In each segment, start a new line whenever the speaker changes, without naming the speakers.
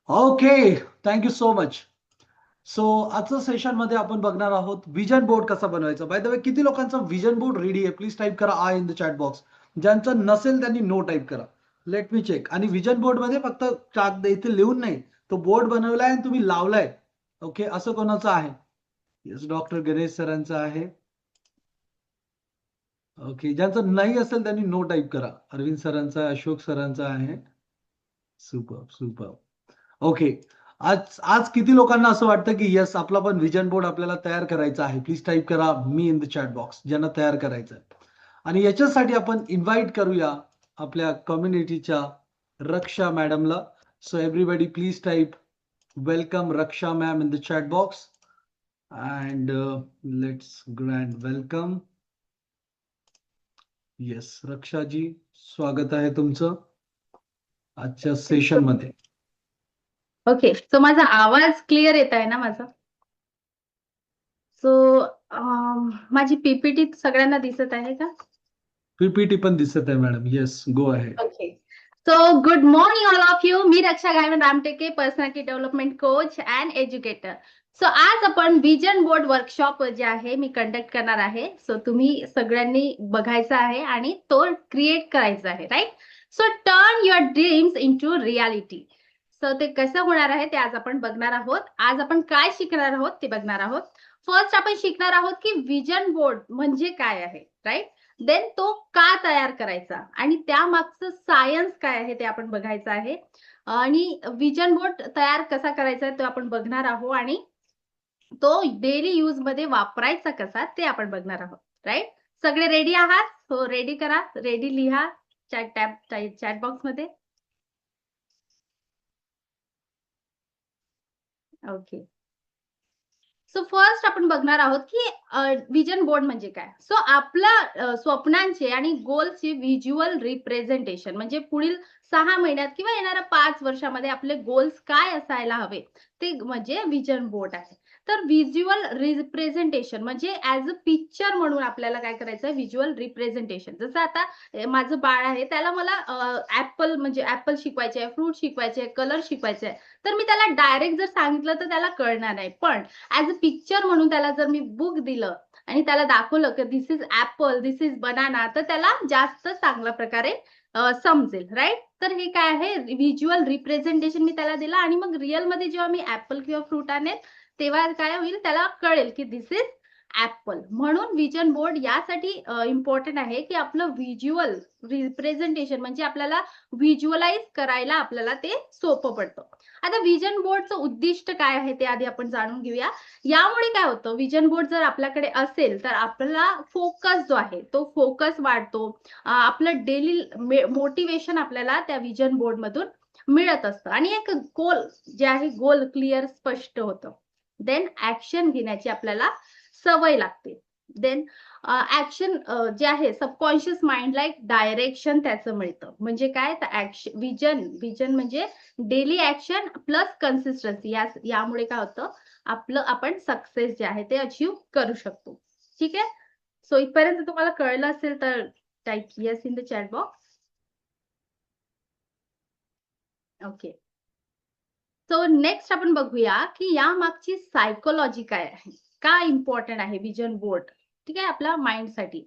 Okay, thank you so much. So आजच्या सेशनमध्ये आपण बघणार आहोत विजन बोर्ड कसा बनवायचा. बाय द वे, किती लोकांचा विजन बोर्ड रेडी आहे? प्लीज टाईप करा I in the chat box. ज्यांचं नसेल त्यांनी नो टाईप करा. Let me check. आणि विजन बोर्डमध्ये फक्त इथे लिहून नाही, तो बोर्ड बनवलाय आणि तुम्ही लावलाय. ओके, असं कोणाचं आहे? येस, डॉक्टर गणेश सरांचं आहे. ओके, ज्यांचं नाही असेल त्यांनी नो टाईप करा. अरविंद सरांचा, अशोक सरांचा आहे. Super super. ओके. आज आज किती लोकांना असं वाटतं की येस, आपला पण विजन बोर्ड आपल्याला तयार करायचा आहे? प्लीज टाइप करा मी इन द चॅट बॉक्स, ज्यांना तयार करायचं आहे. आणि याच्यासाठी आपण इन्व्हाइट करूया आपल्या कम्युनिटीच्या रक्षा मॅडमला. So everybody please type welcome Raksha ma'am in the chat box. And let's grand welcome. Yes Rakshaji, स्वागत आहे तुमचं आजच्या सेशन मध्ये.
ओके, सो माझा आवाज क्लिअर येत आहे ना माझा? सो माझी पीपीटी सगळ्यांना दिसत आहे का?
पीपीटी पण दिसत आहे madam. Yes, go ahead.
Okay. So good morning all of you. मी Raksha Gaywant Ramteke, personality development coach and educator. सो आज आपण विजन बोर्ड वर्कशॉप जे आहे मी कंडक्ट करणार आहे. सो तुम्ही सगळ्यांनी बघायचा आहे आणि तो क्रिएट करायचा आहे, right? So turn your dreams into reality. So ते कसं होणार आहे ते आज आपण बघणार आहोत. आज आपण काय शिकणार आहोत ते बघणार आहोत. फर्स्ट आपण शिकणार आहोत की विजन बोर्ड म्हणजे काय आहे, राईट? देन तो का तयार करायचा आणि त्यामागचं सायन्स काय आहे ते आपण बघायचं आहे. आणि विजन बोर्ड तयार कसा करायचा ते आपण बघणार आहोत आणि तो डेली यूज मध्ये वापरायचा कसा ते आपण बघणार आहोत, राईट? सगळे रेडी आहात? हो, रेडी करा, रेडी लिहा चॅट बॉक्स मध्ये. ओके. सो फर्स्ट आपण बघणार आहोत की विजन बोर्ड म्हणजे काय. सो आपल्या स्वप्नांचे आणि गोल्सचे व्हिज्युअल रिप्रेझेंटेशन म्हणजे पुढील 6 महिन्यात किंवा येणाऱ्या 5 वर्षामध्ये आपले गोल्स काय असायला हवे ते म्हणजे विजन बोर्ड आहे. तर व्हिज्युअल रिप्रेझेंटेशन म्हणजे ऍज अ पिक्चर म्हणून आपल्याला काय करायचं आहे, व्हिज्युअल रिप्रेझेंटेशन. जसं आता माझं बाळ आहे, त्याला मला ऍपल म्हणजे ऍपल शिकवायचे आहे, फ्रूट शिकवायचे आहे, कलर शिकवायचे आहे. तर मी त्याला डायरेक्ट जर सांगितलं तर त्याला कळणार नाही. पण ऍज अ पिक्चर म्हणून त्याला जर मी बुक दिलं आणि त्याला दाखवलं की this is apple, this is banana, तर त्याला जास्त चांगल्या प्रकारे समजेल, राईट? तर हे काय आहे, व्हिज्युअल रिप्रेझेंटेशन मी त्याला दिलं आणि मग रिअल मध्ये जेव्हा मी ऍपल किंवा फ्रूट आणेल तेव्हा काय होईल, त्याला कळेल की दिस इज ऍपल. म्हणून विजन बोर्ड यासाठी इम्पॉर्टंट आहे की आपलं व्हिज्युअल रिप्रेझेंटेशन म्हणजे आपल्याला व्हिज्युअलाइज करायला आपल्याला ते सोपं पडतं. आता विजन बोर्डचं उद्दिष्ट काय आहे ते आधी आपण जाणून घेऊया. यामुळे काय होतं, विजन बोर्ड जर आपल्याकडे असेल तर आपला फोकस जो आहे तो फोकस वाढतो. आपलं डेली मोटिवेशन आपल्याला त्या विजन बोर्ड मधून मिळत असतं आणि एक गोल जे आहे गोल क्लिअर स्पष्ट होतं. देन ऍक्शन घेण्याची आपल्याला सवय लागते. देन ऍक्शन जे आहे सबकॉन्शियस माइंडला एक डायरेक्शन त्याचं मिळतं. म्हणजे काय, तर ऍक्शन विजन विजन म्हणजे डेली ऍक्शन प्लस कन्सिस्टन्सी. यामुळे काय होतं, आपलं आपण सक्सेस जे आहे ते अचीव करू शकतो. ठीक आहे. सो इथपर्यंत तुम्हाला कळलं असेल तर type yes in the chat box. Okay. So next आपण बघूया की या मागची सायकोलॉजी काय आहे, का इम्पॉर्टंट आहे विजन बोर्ड. ठीक आहे, आपल्या माइंडसाठी.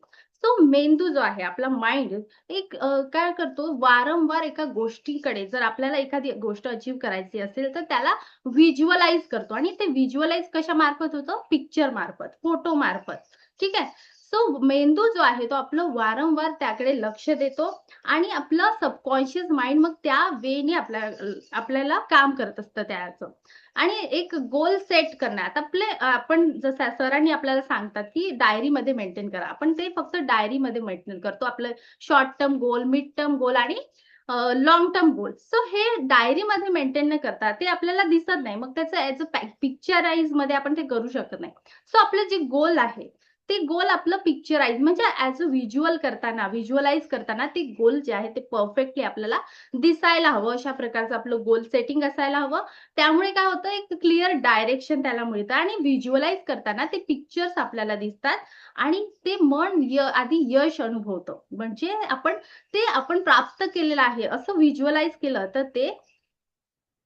सो मेंदू जो आहे आपला माइंड एक काय करतो, वारंवार एका गोष्टीकडे जर आपल्याला एखादी गोष्ट अचीव करायची असेल तर त्याला व्हिज्युअलाइज करतो आणि ते व्हिज्युअलाइज कशा मार्फत होतं, पिक्चर मार्फत, फोटो मार्फत. ठीक आहे. सो मेंदू जो आहे तो आपलं वारंवार त्याकडे लक्ष देतो आणि आपलं सबकॉन्शियस माइंड मग त्या वेने आपल्याला काम करत असतं त्याचं. आणि एक गोल सेट करणं. आता आपण जसं सरांनी आपल्याला सांगतात की डायरीमध्ये मेंटेन करा. आपण ते फक्त डायरीमध्ये मेंटेन करतो. आपलं short term goal, mid term goal आणि लॉंग टर्म गोल. सो हे डायरीमध्ये मेंटेन न करता ते आपल्याला दिसत नाही. मग त्याचं ॲज अ पिक्चराइज मध्ये आपण ते करू शकत नाही. सो आपलं जे गोल आहे ते गोल आपलं पिक्चराइज म्हणजे ॲज अ व्हिज्युअल करताना, व्हिज्युअलाइज करताना ते गोल जे आहे ते परफेक्टली आपल्याला दिसायला हवं. अशा प्रकारचं आपलं गोल सेटिंग असायला हवं. त्यामुळे काय होतं, एक क्लिअर डायरेक्शन त्याला मिळतं आणि व्हिज्युअलाइज करताना ते पिक्चर्स आपल्याला दिसतात आणि ते मन आधी यश अनुभवतं. म्हणजे आपण प्राप्त केलेलं आहे असं व्हिज्युअलाइज केलं तर ते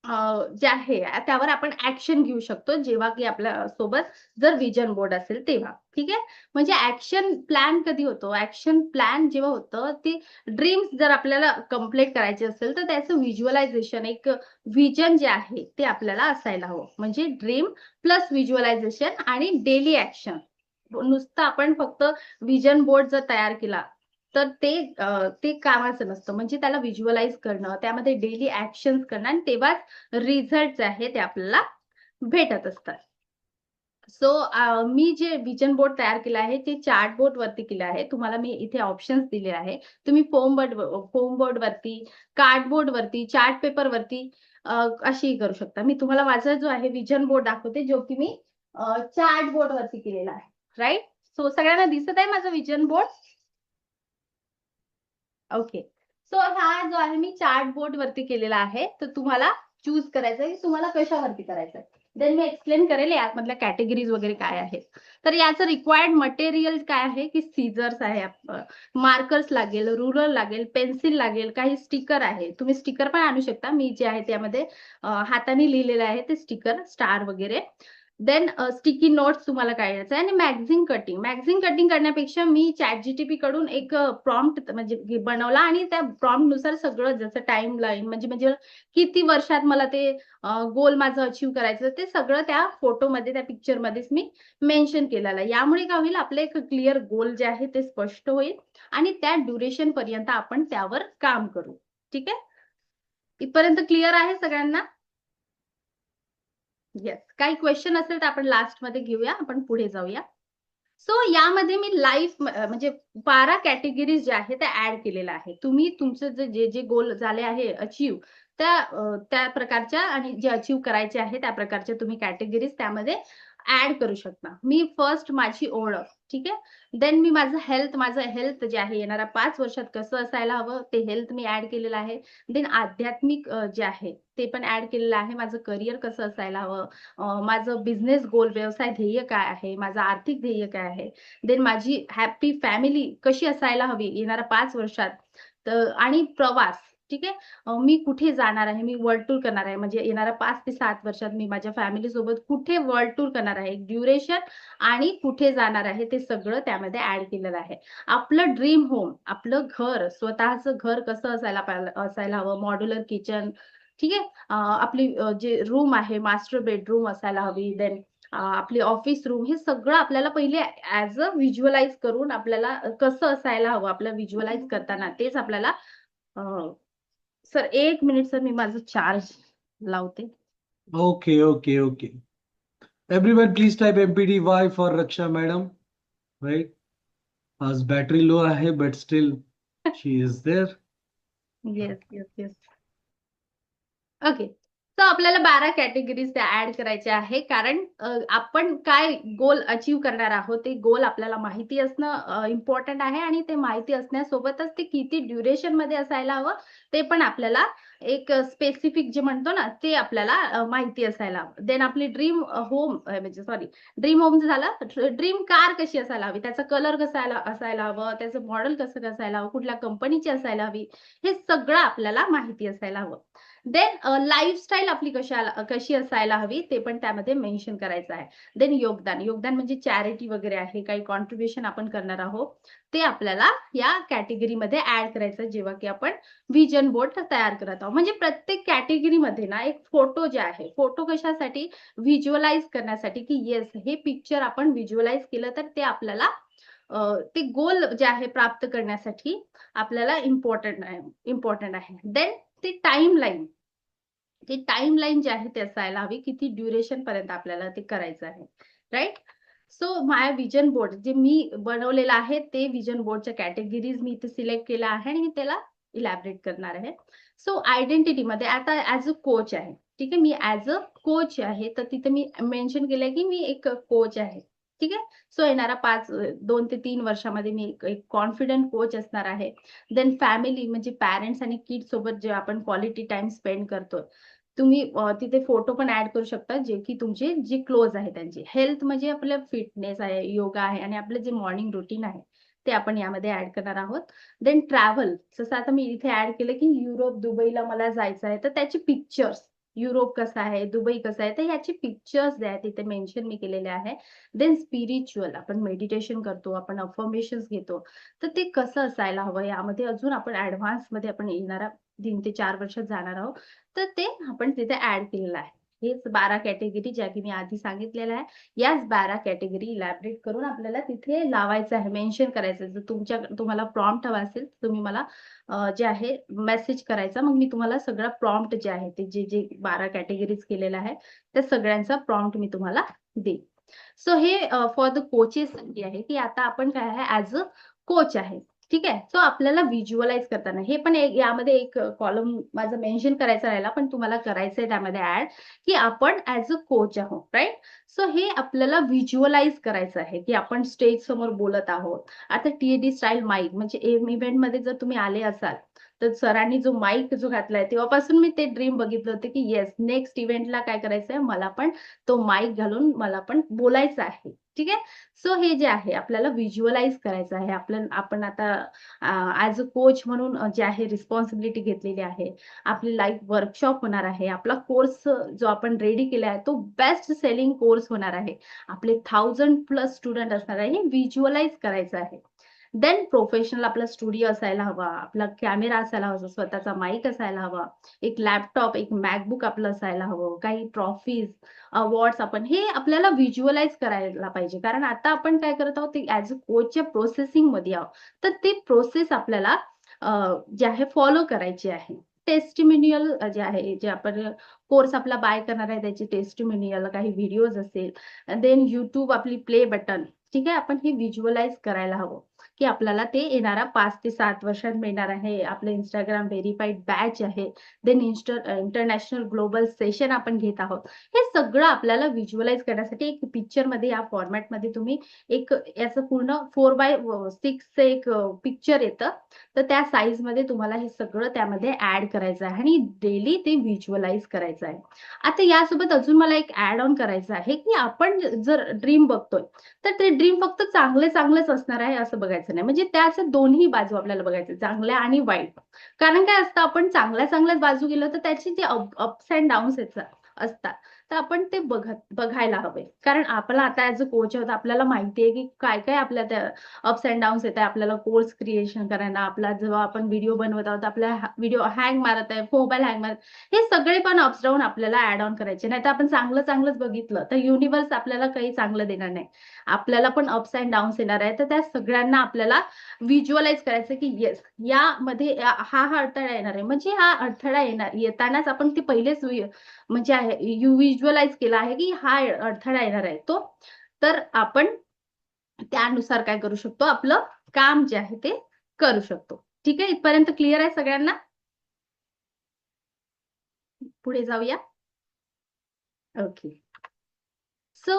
जे आहे त्यावर आपण ॲक्शन घेऊ शकतो, जेव्हा की आपल्या सोबत जर व्हिजन बोर्ड असेल तेव्हा. ठीक आहे. म्हणजे ॲक्शन प्लॅन कधी होतो? ॲक्शन प्लॅन जेव्हा होतं, ते ड्रीम्स जर आपल्याला कंप्लीट करायचे असेल, तर त्याचं व्हिज्युअलायझेशन, एक व्हिजन जे आहे ते आपल्याला असायला हवं. म्हणजे ड्रीम प्लस व्हिज्युअलायझेशन आणि डेली ॲक्शन. नुसतं आपण फक्त व्हिजन बोर्ड जर तयार केला, तर ते कामाचं नसतं. म्हणजे त्याला व्हिज्युअलाइज करणं, त्यामध्ये डेली ॲक्शन्स करणं आणि तेव्हाच रिझल्ट जे आहे ते आपल्याला भेटत असतात. सो मी जे व्हिजन बोर्ड तयार केलं आहे, ते चार्ट बोर्डवरती केलं आहे. तुम्हाला मी इथे ऑप्शन्स दिले आहे. तुम्ही फोम बोर्डवरती, कार्डबोर्डवरती, चार्ट पेपरवरती अशीही करू शकता. मी तुम्हाला माझा जो आहे व्हिजन बोर्ड दाखवते, जो की मी चार्ट बोर्डवरती केलेला आहे. राइट? सो सगळ्यांना दिसत आहे माझा व्हिजन बोर्ड? ओके. सो हा जो आहे मी चार्ट बोर्डवरती केलेला आहे. तर तुम्हाला चूज करायचं आहे, की तुम्हाला कशावरती करायचं आहे. देन मी एक्सप्लेन करेल यामधल्या कॅटेगरीज वगैरे काय आहेत. तर याचं रिक्वायर्ड मटेरियल काय आहे, की सीझर्स आहे, मार्कर्स लागेल, रुलर लागेल, पेन्सिल लागेल, काही स्टिकर आहे. तुम्ही स्टिकर पण आणू शकता. मी जे आहे त्यामध्ये हाताने लिहिलेलं आहे ते स्टिकर, स्टार वगैरे. देन स्टिकी नोट्स तुम्हाला काढायचं आहे आणि मॅगझीन कटिंग. मॅगझीन कटिंग करण्यापेक्षा मी ChatGPT कडून एक प्रॉम्प्ट म्हणजे बनवला आणि त्या प्रॉम्प्टनुसार सगळं जसं टाईमलाईन म्हणजे म्हणजे किती वर्षात मला ते गोल माझं अचीव्ह करायचं, ते सगळं त्या फोटोमध्ये, त्या पिक्चरमध्येच मी मेन्शन केलेलं आहे. यामुळे काय होईल, आपलं एक क्लिअर गोल जे आहे ते स्पष्ट होईल आणि त्या ड्युरेशनपर्यंत आपण त्यावर काम करू. ठीक आहे? इथपर्यंत क्लिअर आहे सगळ्यांना? येस. काही क्वेशन असेल तर आपण लास्टमध्ये घेऊया. आपण पुढे जाऊया. सो यामध्ये मी म्हणजे 12 कॅटेगरीज ज्या आहेत त्या ॲड केलेल्या आहे. तुम्ही तुमचं जे गोल झाले आहे अचीव्ह, त्या प्रकारच्या आणि जे अचीव्ह करायचे आहे त्या प्रकारच्या तुम्ही कॅटेगरीज त्यामध्ये ॲड करू शकता. मी फर्स्ट माझी ओळख, ठीक आहे. देन मी माझं हेल्थ जे आहे येणाऱ्या 5 वर्षात कसं असायला हवं ते हेल्थ मी ॲड केलेलं आहे. देन आध्यात्मिक जे आहे ते पण ॲड केलेलं आहे. माझं करियर कसं असायला हवं, माझं बिझनेस गोल, व्यवसाय ध्येय काय आहे, माझं आर्थिक ध्येय काय आहे. देन माझी हॅपी फॅमिली कशी असायला हवी येणाऱ्या 5 वर्षात. तर आणि प्रवास, ठीक आहे. मी कुठे जाणार आहे, मी वर्ल्ड टूर करणार आहे. म्हणजे येणाऱ्या 5 ते 7 वर्षात मी माझ्या फॅमिलीसोबत कुठे वर्ल्ड टूर करणार आहे. ड्युरेशन आणि कुठे जाणार आहे ते सगळं त्यामध्ये ॲड केलेलं आहे. आपलं ड्रीम होम, आपलं घर, स्वतःचं घर कसं असायला हवं, मॉड्युलर किचन, ठीक आहे. आपली जे रूम आहे, मास्टर बेडरूम असायला हवी. देन आपली ऑफिस रूम, हे सगळं आपल्याला पहिले ॲज अ व्हिज्युअलाइज करून आपल्याला कसं असायला हवं, आपलं व्हिज्युअलाइज करताना तेच आपल्याला अ, सर 1 मिनिट सर, मी माझं चार्ज लावते.
Okay, okay, okay. Everyone, please type MPDY for Raksha madam, right? As battery low hai, but still she is there.
Yes, yes, yes. Okay. तर आपल्याला 12 कॅटेगरीज त्या ॲड करायच्या आहे. कारण आपण काय गोल अचीव्ह करणार आहोत, ते गोल आपल्याला माहिती असणं इम्पोर्टंट आहे आणि ते माहिती असण्यासोबतच ते किती ड्युरेशनमध्ये असायला हवं, ते पण आपल्याला एक स्पेसिफिक जे म्हणतो ना, ते आपल्याला माहिती असायला हवं. देन आपली ड्रीम होम म्हणजे सॉरी, ड्रीम होम झालं. ड्रीम कार कशी असायला हवी, त्याचा कलर कसा असायला हवं, त्याचं मॉडेल कसं असायला हवं, कुठल्या कंपनीची असायला हवी, हे सगळं आपल्याला माहिती असायला हवं. देन लाईफस्टाईल आपली कशी असायला हवी ते पण त्यामध्ये मेन्शन करायचं आहे. देन योगदान. योगदान म्हणजे चॅरिटी वगैरे आहे. काही कॉन्ट्रिब्युशन आपण करणार आहोत. ते आपल्याला या कॅटेगरीमध्ये ॲड करायचं जेव्हा की आपण व्हिजन बोर्ड तयार करत आहोत. म्हणजे प्रत्येक कॅटेगरीमध्ये ना एक फोटो जे आहे, फोटो कशासाठी व्हिज्युअलाइज करण्यासाठी, की येस हे पिक्चर आपण व्हिज्युअलाइज केलं तर ते आपल्याला ते गोल जे आहे प्राप्त करण्यासाठी आपल्याला इम्पोर्टंट आहे. देन ती टाईमलाईन. ती टाईमलाईन जी आहे ती असायला हवी. किती ड्युरेशनपर्यंत आपल्याला ते करायचं आहे. Right? So my vision board जे मी बनवलेलं आहे, ते व्हिजन बोर्डच्या कॅटेगरीज मी इथे सिलेक्ट केल्या आहे आणि मी त्याला इलॅबोरेट करणार आहे. सो आयडेंटिटीमध्ये आता ॲज अ कोच आहे. ठीक आहे. मी ॲज अ कोच आहे, तर तिथे मी मेन्शन केलंय की मी एक कोच आहे. ठीक आहे. सो येणाऱ्या 2 ते 3 वर्षामध्ये मी एक कॉन्फिडंट कोच असणार आहे. देन फॅमिली म्हणजे पॅरेंट्स आणि किड्स सोबत जे आपण क्वालिटी टाईम स्पेंड करतो. तुम्ही तिथे फोटो पण ॲड करू शकता, जे की तुमचे जे क्लोज आहे त्यांचे. हेल्थ म्हणजे आपलं फिटनेस आहे, योगा आहे आणि आपलं जे मॉर्निंग रुटीन आहे, ते आपण यामध्ये ॲड करणार आहोत. देन ट्रॅव्हल, जसं आता मी इथे ॲड केलं, की युरोप, दुबईला मला जायचं आहे, तर त्याचे पिक्चर्स. युरोप कसा आहे, दुबई कसा आहे, तर ह्याचे पिक्चर्स जे आहेत तिथे मेन्शन मी केलेले आहे. देन स्पिरिच्युअल आपण मेडिटेशन करतो, आपण अफर्मेशन्स घेतो, तर ते कसं असायला हवं यामध्ये अजून आपण ॲडव्हान्समध्ये आपण येणाऱ्या 3 ते 4 वर्षात जाणार आहोत. तर ते आपण तिथे ॲड केलेलं आहे. हेच 12 कॅटेगरी ज्या की मी आधी सांगितलेल्या आहे. याच 12 कॅटेगरी इलॅबोरेट करून आपल्याला तिथे लावायचं आहे, मेन्शन करायचं आहे. जर तुम्हाला प्रॉम्प्ट हवा असेल, तर तुम्ही मला जे आहे मेसेज करायचा. मग मी तुम्हाला सगळा प्रॉम्प्ट जे आहे ते जे 12 कॅटेगरीज केलेला आहे, त्या सगळ्यांचा प्रॉम्प्ट मी तुम्हाला देईन. सो हे फॉर द कोचेससाठी आहे, की आता आपण काय आहे ॲज अ कोच आहे. ठीक आहे. सो आपल्याला व्हिज्युअलाइज करताना हे पण एक यामध्ये एक कॉलम माझं मेन्शन करायचा राहिला, पण तुम्हाला करायचंय त्यामध्ये ॲड, की आपण ॲज अ कोच आहोत, राइट? सो हे आपल्याला व्हिज्युअलाइज करायचं आहे, की आपण स्टेज समोर बोलत आहोत. आता टी स्टाईल माईक म्हणजे इव्हेंटमध्ये जर तुम्ही आले असाल, तर सरांनी जो माईक जो घातलाय तेव्हापासून मी ते ड्रीम बघितलं होतं, की येस नेक्स्ट इव्हेंटला काय करायचंय मला पण तो माईक घालून मला पण बोलायचं आहे. ठीक आहे. सो हे जे आहे आपल्याला व्हिज्युअलाइज करायचं आहे. आपण आता ॲज अ कोच म्हणून जे आहे रिस्पॉन्सिबिलिटी घेतलेली आहे. आपली लाईव्ह वर्कशॉप होणार आहे. आपला कोर्स जो आपण रेडी केला आहे तो बेस्ट सेलिंग कोर्स होणार आहे. आपले 1000 प्लस स्टुडंट असणार आहे. हे व्हिज्युअलाइज करायचं आहे. देन प्रोफेशनल आपला स्टुडिओ असायला हवा. आपला कॅमेरा असायला हवा. स्वतःचा माईक असायला हवा. एक लॅपटॉप, एक MacBook आपलं असायला हवं. काही ट्रॉफीज, अवॉर्ड्स आपण हे आपल्याला व्हिज्युअलाइज करायला पाहिजे. कारण आता आपण काय करत आहोत, ते ॲज अ कोचच्या प्रोसेसिंगमध्ये आहोत. तर ती प्रोसेस आपल्याला जे आहे फॉलो करायची आहे. टेस्टिमोनियल जे आहे, जे आपण कोर्स आपला बाय करणार आहे त्याची टेस्टिमोनियल, काही व्हिडिओज असेल, देन YouTube आपली प्ले बटन, ठीक आहे. आपण हे व्हिज्युअलाइज करायला हवं, की आपल्याला ते येणाऱ्या 5 ते 7 वर्षात मिळणार आहे. आपलं Instagram व्हेरिफाईड बॅच आहे. देन इंटरनॅशनल ग्लोबल सेशन आपण घेत आहोत. हे सगळं आपल्याला व्हिज्युअलाइज करण्यासाठी एक पिक्चरमध्ये या फॉर्मॅटमध्ये तुम्ही एक याचं पूर्ण 4x6चं एक पिक्चर येतं. तर त्या साइजमध्ये तुम्हाला हे सगळं त्यामध्ये ॲड करायचं आहे आणि डेली ते व्हिज्युअलाइज करायचं आहे. आता यासोबत अजून मला एक ॲड ऑन करायचं आहे, की आपण जर ड्रीम बघतोय, तर ते ड्रीम फक्त चांगलेच असणार आहे असं बघायचं नाही. म्हणजे त्याच्या दोन्ही बाजू आपल्याला बघायच्या, चांगल्या आणि वाईट. कारण काय असतं आपण चांगल्याच बाजू गेलो तर त्याची जे अप्स एंड डाउन्स असतात. तर आपण ते बघायला हवे. कारण आपला आता ॲज अ कोच आहोत आपल्याला माहिती आहे, की काय-काय आपल्या त्या अप्स एंड डाउन्स येत आहे. आपल्याला कोर्स क्रिएशन करायला, आपला जेव्हा आपण व्हिडिओ बनवत आहोत, आपला व्हिडिओ हँग मारत आहे, मोबाईल हँग मारत हे सगळे पण अप्स डाउन आपल्याला ॲड ऑन करायचे. नाहीतर आपण चांगलंच बघितलं, तर युनिव्हर्स आपल्याला काही चांगलं देणार नाही. आपल्याला पण अप्स एंड डाउन्स येणार आहे. तर त्या सगळ्यांना आपल्याला व्हिज्युअलाइज करायचं, की येस यामध्ये हा अडथळा येणार आहे. म्हणजे हा अडथळा येतानाच आपण ते पहिलेच म्हणजे व्हिज्युअलाइज केला आहे, की हा अडथळा येणार आहे तो. तर आपण त्यानुसार काय करू शकतो, आपलं काम जे आहे ते करू शकतो. ठीक आहे. इथपर्यंत क्लिअर आहे सगळ्यांना? पुढे जाऊया. ओके. सो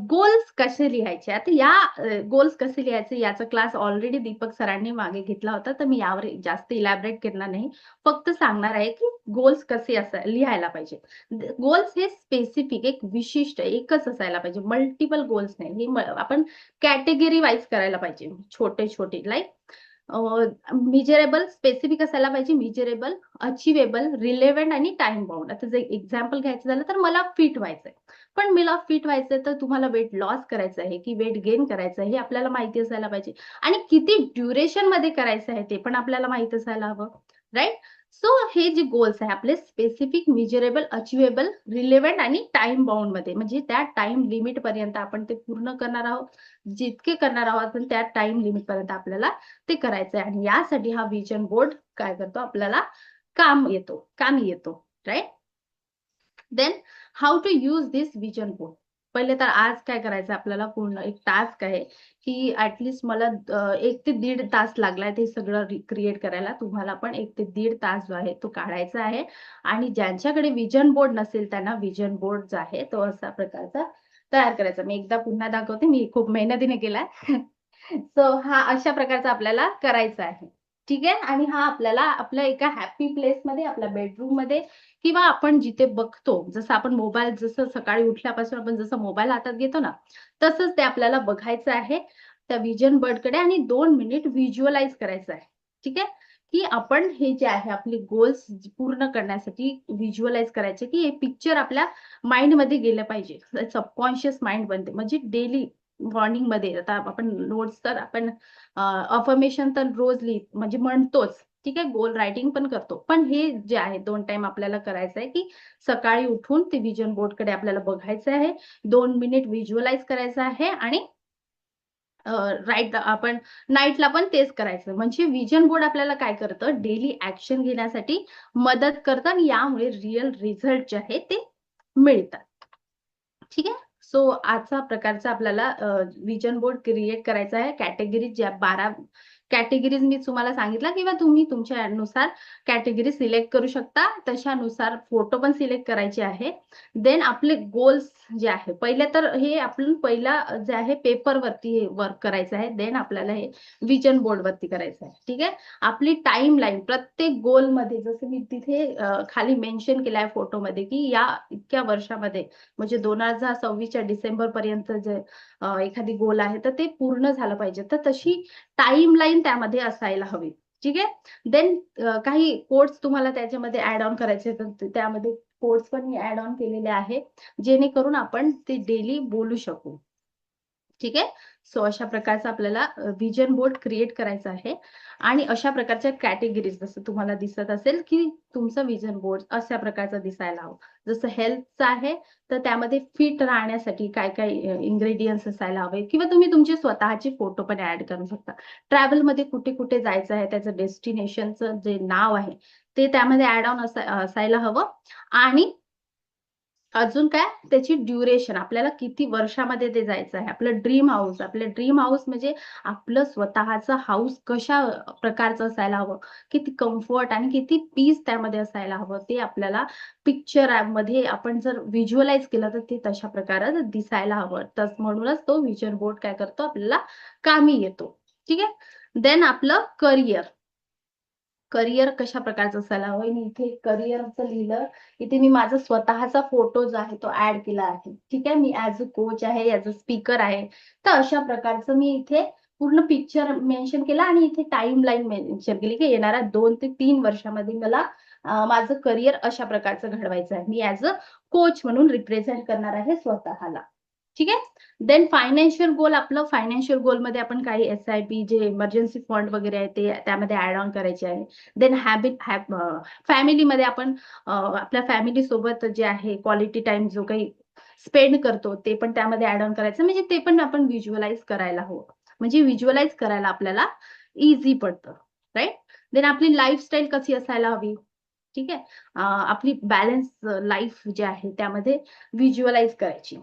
गोल्स कसे लिहायचे? आता या गोल्स कसे लिहायचे याचा क्लास ऑलरेडी दीपक सरांनी मागे घेतला होता, तर मी यावर जास्त इलॅबोरेट करणार नाही. फक्त सांगणार आहे, की गोल्स कसे लिहायला पाहिजे. गोल्स हे स्पेसिफिक एक विशिष्ट एकच असायला पाहिजे. मल्टिपल गोल्स नाही. हे आपण कॅटेगरी वाईज करायला पाहिजे. छोटे-छोटे लाइक स्पेसिफिक असायला पाहिजे, मेजरेबल, अचिव्हेबल, रिलेव्हंट आणि टाईम बाउंड. आता जर एक्झाम्पल घ्यायचं झालं, तर मला फिट व्हायचंय. पण मला फिट व्हायचंय तर तुम्हाला वेट लॉस करायचं आहे, की वेट गेन करायचं आहे, हे आपल्याला माहिती असायला पाहिजे. आणि किती ड्युरेशनमध्ये करायचं आहे ते पण आपल्याला माहीत असायला हवं, राइट? सो हे जे गोल्स आहे आपले स्पेसिफिक, मेजरेबल, अचिव्हेबल, रिलेव्हंट आणि टाईम बाउंडमध्ये म्हणजे त्या टाईम लिमिटपर्यंत आपण ते पूर्ण करणार आहोत. जितके करणार आहोत आपण त्या टाईम लिमिटपर्यंत आपल्याला ते करायचंय आणि यासाठी हा व्हिजन बोर्ड काय करतो आपल्याला कामी येतो, right? Then how to use this vision board. पहिले तर आज काय करायचं आपल्याला पूर्ण एक टास्क आहे, की मला 1 ते 1.5 तास लागलाय ते सगळं क्रिएट करायला. तुम्हाला पण 1 ते 1.5 तास जो आहे तो काढायचा आहे आणि ज्यांच्याकडे व्हिजन बोर्ड नसेल त्यांना व्हिजन बोर्ड जो आहे तो अशा प्रकारचा तयार करायचा. मी एकदा पुन्हा दाखवते. मी खूप मेहनतीने केलाय. सो हा अशा प्रकारचा आपल्याला करायचा आहे. ठीक आहे. आणि हा आपल्याला आपल्या एका हॅपी प्लेसमध्ये आपल्या बेडरूममध्ये किंवा आपण जिथे बघतो, जसं आपण मोबाईल जसं सकाळी उठल्यापासून आपण जसं मोबाईल हातात घेतो ना, तसंच ते आपल्याला बघायचं आहे त्या व्हिजन बोर्डकडे आणि 2 मिनिट व्हिज्युअलाइज करायचं आहे. ठीक आहे? की आपण हे जे आहे आपले गोल्स पूर्ण करण्यासाठी व्हिज्युअलाइज करायचे, की हे पिक्चर आपल्या माइंडमध्ये गेलं पाहिजे. सबकॉन्शियस माइंड बनते. म्हणजे डेली मॉर्निंगमध्ये आता आपण नोट्स तर आपण अफर्मेशन तर रोज म्हणजे म्हणतोच. ठीक आहे, गोल रायटिंग पण करतो. पण हे जे आहे 2 टाईम आपल्याला करायचं आहे, की सकाळी उठून ते व्हिजन बोर्डकडे आपल्याला बघायचं आहे. 2 मिनिट व्हिज्युअलाइज करायचं आहे आणि राईट आपण नाईटला पण तेच करायचं. म्हणजे व्हिजन बोर्ड आपल्याला काय करतं, डेली ॲक्शन घेण्यासाठी मदत करतं आणि यामुळे रिअल रिझल्ट जे आहे ते मिळतात. ठीक आहे. सो आजचा प्रकारचा आपल्याला व्हिजन बोर्ड क्रिएट करायचा आहे. कॅटेगरीज ज्या 12 कॅटेगरीज मी तुम्हाला सांगितलं किंवा तुम्ही तुमच्यानुसार कॅटेगरी सिलेक्ट करू शकता. तशानुसार फोटो पण सिलेक्ट करायचे आहे. देन आपले गोल्स जे आहे, पहिले तर हे आपण पहिला जे आहे पेपरवरती वर्क करायचं आहे. देन आपल्याला हे व्हिजन बोर्डवरती करायचं आहे. ठीक आहे. आपली टाईमलाईन प्रत्येक गोलमध्ये जसं मी तिथे खाली मेन्शन केलं आहे फोटोमध्ये, की या इतक्या वर्षामध्ये म्हणजे 2026च्या डिसेंबरपर्यंत जे एखादी गोल आहे, तर ते पूर्ण झालं पाहिजे. तर तशी टाईमलाईन त्यामध्ये असायला हवी. ठीक आहे. देन काही कोट्स तुम्हाला त्याच्यामध्ये ॲड ऑन करायचे तर त्यामध्ये कोट्स पण मी ॲड ऑन केलेले आहे, जेणेकरून आपण ते डेली बोलू शकू. ठीक आहे. सो अशा प्रकारचा आपल्याला व्हिजन बोर्ड क्रिएट करायचा आहे आणि अशा प्रकारच्या कॅटेगरीज जसं तुम्हाला दिसत असेल, की तुमचं व्हिजन बोर्ड अशा प्रकारचं दिसायला हवं. जसं हेल्थचं आहे, तर त्यामध्ये फिट राहण्यासाठी काय-काय इन्ग्रीडियंट्स असायला हवे किंवा तुम्ही तुमचे स्वतःचे फोटो पण ॲड करू शकता. ट्रॅव्हलमध्ये कुठे-कुठे जायचं आहे, त्याचं डेस्टिनेशनचं जे नाव आहे, ते त्यामध्ये ॲड ऑन असायला हवं आणि अजून काय? त्याची ड्युरेशन आपल्याला किती वर्षामध्ये ते जायचं आहे. आपलं ड्रीम हाउस, आपलं ड्रीम हाउस म्हणजे आपलं स्वतःचं हाउस कशा प्रकारचं असायला हवं, किती कम्फर्ट आणि किती पीस त्यामध्ये असायला हवं, ते आपल्याला पिक्चरमध्ये आपण जर व्हिज्युअलाइज केलं, तर ते तशा प्रकारे दिसायला हवं. तर म्हणूनच तो व्हिजन बोर्ड काय करतो, आपल्याला कामी येतो. ठीक आहे. देन आपलं करियर. करियर कशा प्रकारचं असायला हवं आणि इथे करियरचं लिहिलं. इथे मी माझा स्वतःचा फोटो जो आहे तो ॲड केला आहे. ठीक आहे. मी ॲज अ कोच आहे, ॲज अ स्पीकर आहे. तर अशा प्रकारचं मी इथे पूर्ण पिक्चर मेन्शन केला आणि इथे टाईमलाईन मेन्शन केली, की येणाऱ्या 2 ते 3 वर्षामध्ये मला माझं करियर अशा प्रकारचं घडवायचं आहे. मी ॲज अ कोच म्हणून रिप्रेझेंट करणार आहे स्वतःला. ठीक आहे. देन फायनान्शियल गोल आपलं फायनान्शियल गोलमध्ये आपण काही एस-आय-पी जे इमर्जन्सी फंड वगैरे आहे ते त्यामध्ये ॲड ऑन करायचे आहे. देन फॅमिलीमध्ये आपण आपल्या फॅमिली सोबत जे आहे क्वालिटी टाईम जो काही स्पेंड करतो ते पण त्यामध्ये ॲड ऑन करायचं. म्हणजे ते पण आपण व्हिज्युअलाइज करायला हवं. म्हणजे व्हिज्युअलाइज करायला आपल्याला ईझी पडतं. राइट? देन आपली लाईफस्टाईल कशी असायला हवी. ठीक आहे. आपली बॅलन्स लाईफ जी आहे त्यामध्ये व्हिज्युअलाइज करायची.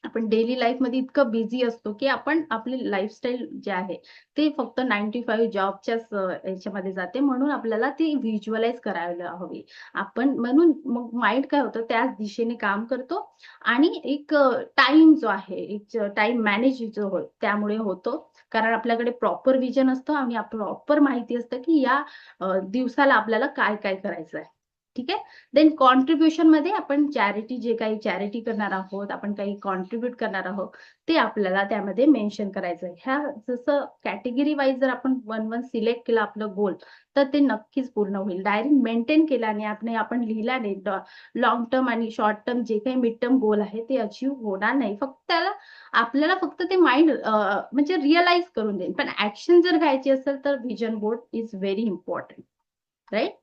आपण डेली लाईफमध्ये इतकं बिझी असतो, की आपण आपली लाईफस्टाईल जे आहे, ते फक्त 9 to 5 जॉबच्याच ह्याच्यामध्ये जाते. म्हणून आपल्याला ती व्हिज्युअलाइज करायला हवी. आपण म्हणून मग माइंड काय होतं, त्याच दिशेने काम करतो आणि एक जो आहे, एक टाईम मॅनेज जो त्यामुळे होतो. कारण आपल्याकडे प्रॉपर व्हिजन असतं आणि प्रॉपर माहिती असतं, की या दिवसाला आपल्याला काय-काय करायचं आहे. ठीक आहे. देन कॉन्ट्रिब्युशनमध्ये आपण चॅरिटी जे काही चॅरिटी करणार आहोत, आपण काही कॉन्ट्रिब्यूट करणार आहोत, ते आपल्याला त्यामध्ये मेन्शन करायचं आहे. ह्या जसं कॅटेगरी वाईज जर आपण वन सिलेक्ट केलं आपलं गोल, तर ते नक्कीच पूर्ण होईल. डायरेक्ट मेंटेन केल्याने आपण लिहिल्याने टर्म आणि शॉर्ट टर्म जे काही मिड टर्म गोल आहे, ते अचीव्ह होणार नाही. आपल्याला फक्त ते माइंड म्हणजे रिअलाईज करून देईल. पण ॲक्शन जर घ्यायची असेल, तर vision board is very important. Right?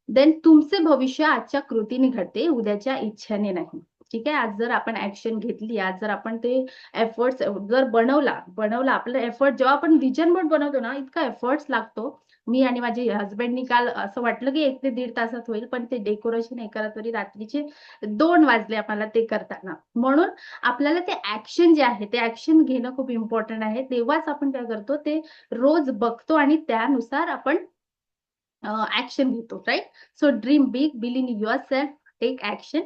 Then तुमचे भविष्य आजच्या कृतीने घडते, उद्याच्या इच्छेने नाही. ठीक आहे. आज जर आपण ॲक्शन घेतली, आज जर आपण ते एफर्ट्स जर बनवला आपला एफर्ट जेव्हा आपण व्हिजन बोर्ड बनवतो ना, इतका एफर्ट्स लागतो. मी आणि माझे हसबँडनी काल असं वाटलं, की 1 ते दीड तासात होईल, पण ते डेकोरेशन हे करत तरी रात्रीचे 2 वाजले आम्हाला ते करताना. म्हणून आपल्याला ते ॲक्शन जे आहे, ते ॲक्शन घेणं खूप इम्पोर्टंट आहे. तेव्हाच आपण काय करतो, ते रोज बघतो आणि त्यानुसार आपण ॲक्शन घेतो, right? So dream big, believe in yourself, take action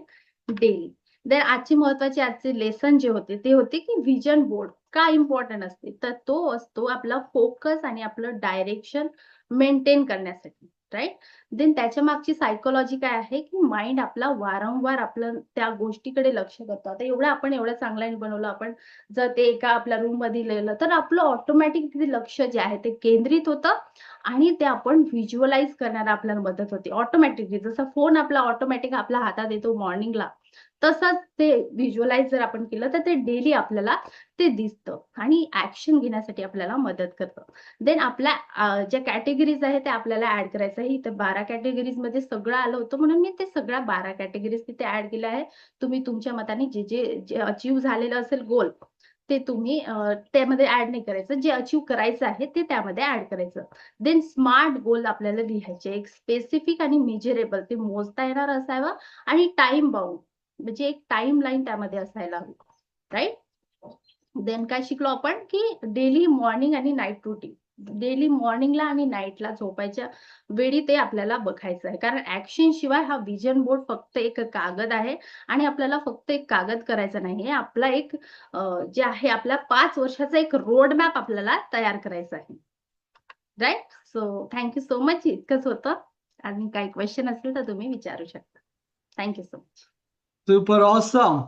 daily. तर आजचे लेसन जे होते, ते होते की व्हिजन बोर्ड का इम्पोर्टंट असते? तर तो असतो आपला फोकस आणि आपलं डायरेक्शन मेंटेन करण्यासाठी. राईट. देन त्याच्या मागची सायकोलॉजी काय आहे, की माइंड आपला वारंवार आपलं त्या गोष्टीकडे लक्ष करतो. आता आपण एवढं चांगल्याने बनवलं, आपण जर ते एका आपल्या रूममध्ये लिहिलं, तर आपलं ऑटोमॅटिक तिथे लक्ष जे आहे ते केंद्रित होतं आणि ते आपण व्हिज्युअलाइज करण्याला आपल्याला मदत होते. ऑटोमॅटिकली जसा फोन आपला ऑटोमॅटिक आपल्या हातात येतो मॉर्निंगला, तसंच ते व्हिज्युअलाइज जर आपण केलं, तर ते डेली आपल्याला ते दिसतं आणि ॲक्शन घेण्यासाठी आपल्याला मदत करतं. देन आपल्या ज्या कॅटेगरीज आहेत त्या आपल्याला ॲड करायचं आहे. इथं 12 कॅटेगरीजमध्ये सगळं आलं होतं म्हणून मी ते सगळ्या 12 कॅटेगरीज तिथे ॲड केल्या आहे. तुम्ही तुमच्या मताने जे अचीव्ह झालेलं असेल गोल, ते तुम्ही त्यामध्ये ॲड नाही करायचं. जे अचीव्ह करायचं आहे ते त्यामध्ये ॲड करायचं. देन स्मार्ट गोल आपल्याला लिहायचे. एक स्पेसिफिक आणि मेजरेबल ते मोजता येणार असावं आणि टाईम बाउंड म्हणजे एक टाईमलाईन त्यामध्ये असायला हवी. राइट? देन काय शिकलो आपण, की डेली मॉर्निंग आणि नाईट रूटीन. डेली मॉर्निंगला आणि नाईटला झोपायच्या वेळी ते आपल्याला बघायचं आहे. कारण ॲक्शन शिवाय हा व्हिजन बोर्ड फक्त एक कागद आहे आणि आपल्याला फक्त एक कागद करायचा नाहीये. आपला एक जे आहे आपला 5 वर्षाचा एक रोड मॅप आपल्याला तयार करायचा आहे. Right? So thank you so much. इतकंच होतं. आणि काही क्वेशन असेल तर तुम्ही विचारू शकता. Thank you so much.
Super awesome.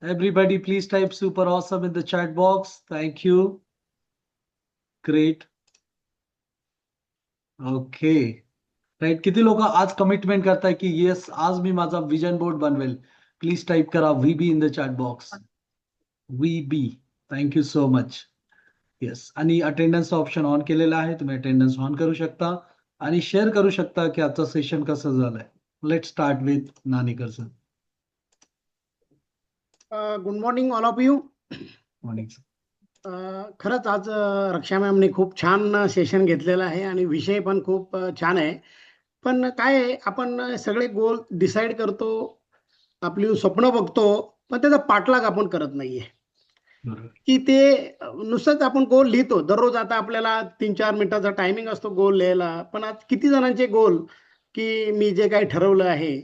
Everybody, please type super awesome in the chat box. Thank you. Great. Okay. Right. किती लोक आज कमिटमेंट करताय की येस आज मी माझा विजन बोर्ड बनवेल? प्लीज टाईप करा VB in the chat box. VB. Thank you so much. Yes. आणि अटेंडन्स ऑप्शन ऑन केलेला आहे. तुम्ही अटेंडन्स ऑन करू शकता आणि शेअर करू शकता की आजचं सेशन कसं झालंय. Let start with Nanikar sir.
Good morning all of you.
Morning.
खरंच आज रक्षा मॅमने खूप छान सेशन घेतलेलं आहे आणि विषय पण खूप छान आहे. पण काय आहे, आपण सगळे गोल डिसाईड करतो, आपली स्वप्न बघतो, पण त्याचा पाठलाग आपण करत नाहीये. की ते नुसतंच आपण गोल लिहितो दररोज. आता आपल्याला 3-4 मिनिटाचा टायमिंग असतो गोल लिहायला, पण आज किती जणांचे गोल की मी जे काही ठरवलं आहे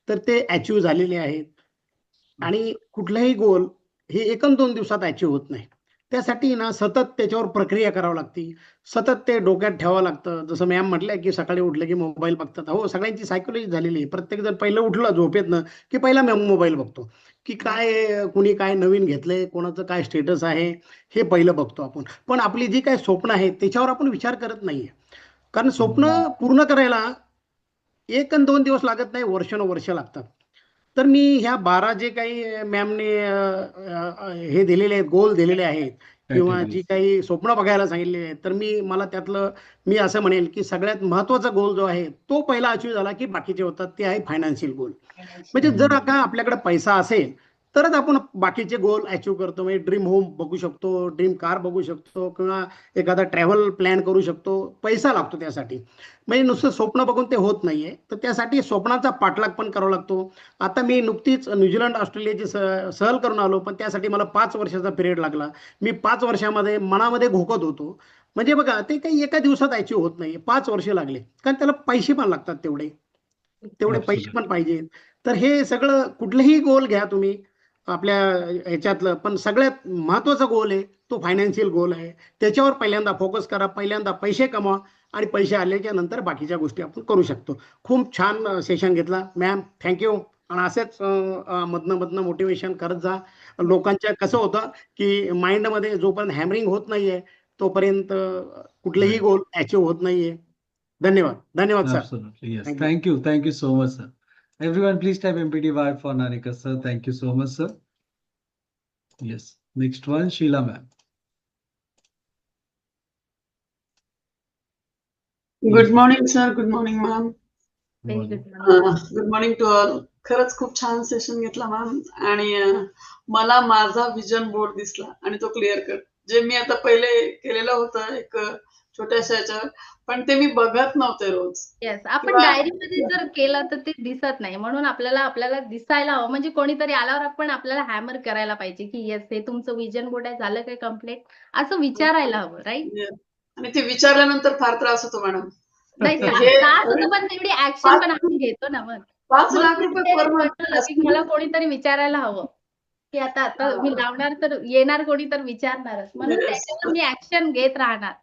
तर ते अचीव्ह झालेले आहेत. आणि कुठलाही गोल हे 1 अन् 2 दिवसात अचीव्ह होत नाही. त्यासाठी ना सतत त्याच्यावर प्रक्रिया करावी लागते. सतत ते डोक्यात ठेवावं लागतं. जसं मॅम म्हटल्या की सकाळी उठलं की मोबाईल बघतात. हो, सगळ्यांची सायकोलॉजी झालेली आहे. प्रत्येक जण पहिलं उठलं झोपेतनं की पहिला मोबाईल बघतो की काय कुणी काय नवीन घेतलंय, कोणाचं काय स्टेटस आहे, हे पहिलं बघतो आपण. पण आपली जी काही स्वप्न आहेत त्याच्यावर आपण विचार करत नाहीये. कारण स्वप्न पूर्ण करायला 1 अन् 2 दिवस लागत नाही, वर्षानुवर्ष लागतात. तर मी ह्या 12 जे काही मॅमने हे दिलेले आहेत, गोल दिलेले आहेत किंवा जी काही स्वप्न बघायला सांगितलेली आहेत, तर मला त्यातलं मी असं म्हणेल की सगळ्यात महत्त्वाचा गोल जो आहे तो पहिला अचीव्ह झाला की बाकीचे होतात. ते आहे फायनान्शियल गोल. म्हणजे जर का आपल्याकडे पैसा असेल तरच आपण बाकीचे गोल अचीव्ह करतो. म्हणजे ड्रीम होम बघू शकतो, ड्रीम कार बघू शकतो किंवा एखादा ट्रॅव्हल प्लॅन करू शकतो. पैसा लागतो त्यासाठी. म्हणजे नुसतं स्वप्न बघून ते होत नाहीये. तर त्यासाठी स्वप्नाचा पाठलाग पण करावा लागतो. आता मी नुकतीच न्यूझीलंड, ऑस्ट्रेलियाची सहल करून आलो, पण त्यासाठी मला 5 वर्षाचा पिरियड लागला. मी 5 वर्षामध्ये मनामध्ये घोकत होतो. म्हणजे बघा, ते काही एका दिवसात अचीव्ह होत नाही. 5 वर्ष लागले. कारण त्याला पैसे पण लागतात तेवढे. तेवढे पैसे पण पाहिजेत. तर हे सगळं कुठलेही गोल घ्या तुम्ही आपल्या ह्याच्यातलं, पण सगळ्यात महत्त्वाचा गोल आहे तो फायनान्शियल गोल आहे. त्याच्यावर पहिल्यांदा फोकस करा. पहिल्यांदा पैसे कमवा आणि पैसे आल्याच्या नंतर बाकीच्या गोष्टी आपण करू शकतो. खूप छान सेशन घेतला मॅम, थँक्यू. आणि असेच मधनं मोटिवेशन करत जा. लोकांच्या कसं होतं की माइंडमध्ये जोपर्यंत हॅमरिंग होत नाहीये तोपर्यंत कुठलेही गोल अचीव्ह होत नाहीये. धन्यवाद. धन्यवाद sir.
Absolutely, yes.
Thank you.
Thank you. Thank you so much, sir. Everyone, please type MPTY for Nanika, sir. Thank you so much, sir. Yes. Next one, Sheila ma'am.
Good morning sir. Good morning ma'am.
Very good morning.
Good morning to all. खरंच खूप छान session घेतला ma'am. आणि मला माझा vision board दिसला आणि तो क्लिअर कर, जे मी आता पहिले केलेलं होतं एक छोट्याशा ह्याच्यावर, पण ते मी बघत नव्हते रोज.
येस, आपण
किंवा-
डायरीमध्ये जर केलं तर ते दिसत नाही. म्हणून आपल्याला दिसायला हवं. म्हणजे कोणीतरी आल्यावर आपण आपल्याला हॅमर करायला पाहिजे की येस, हे तुमचं विजन बोर्ड आहे, झालं काय कंप्लीट, असं विचारायला हवं. राईट?
Yes. आणि ते विचारल्यानंतर फार त्रास होतो मॅडम.
नाही,
हे-
त्रास होतो, पण तेवढी ऍक्शन पण आपण घेतो ना मग.
5
मग
लाख
ते
रुपये पर
वाटलं की मला कोणीतरी विचारायला हवं की आता मी लावणार तर येणार कोणी तर विचारणारच. म्हणून
Yes.
त्याच्यावर मी ऍक्शन घेत राहणार.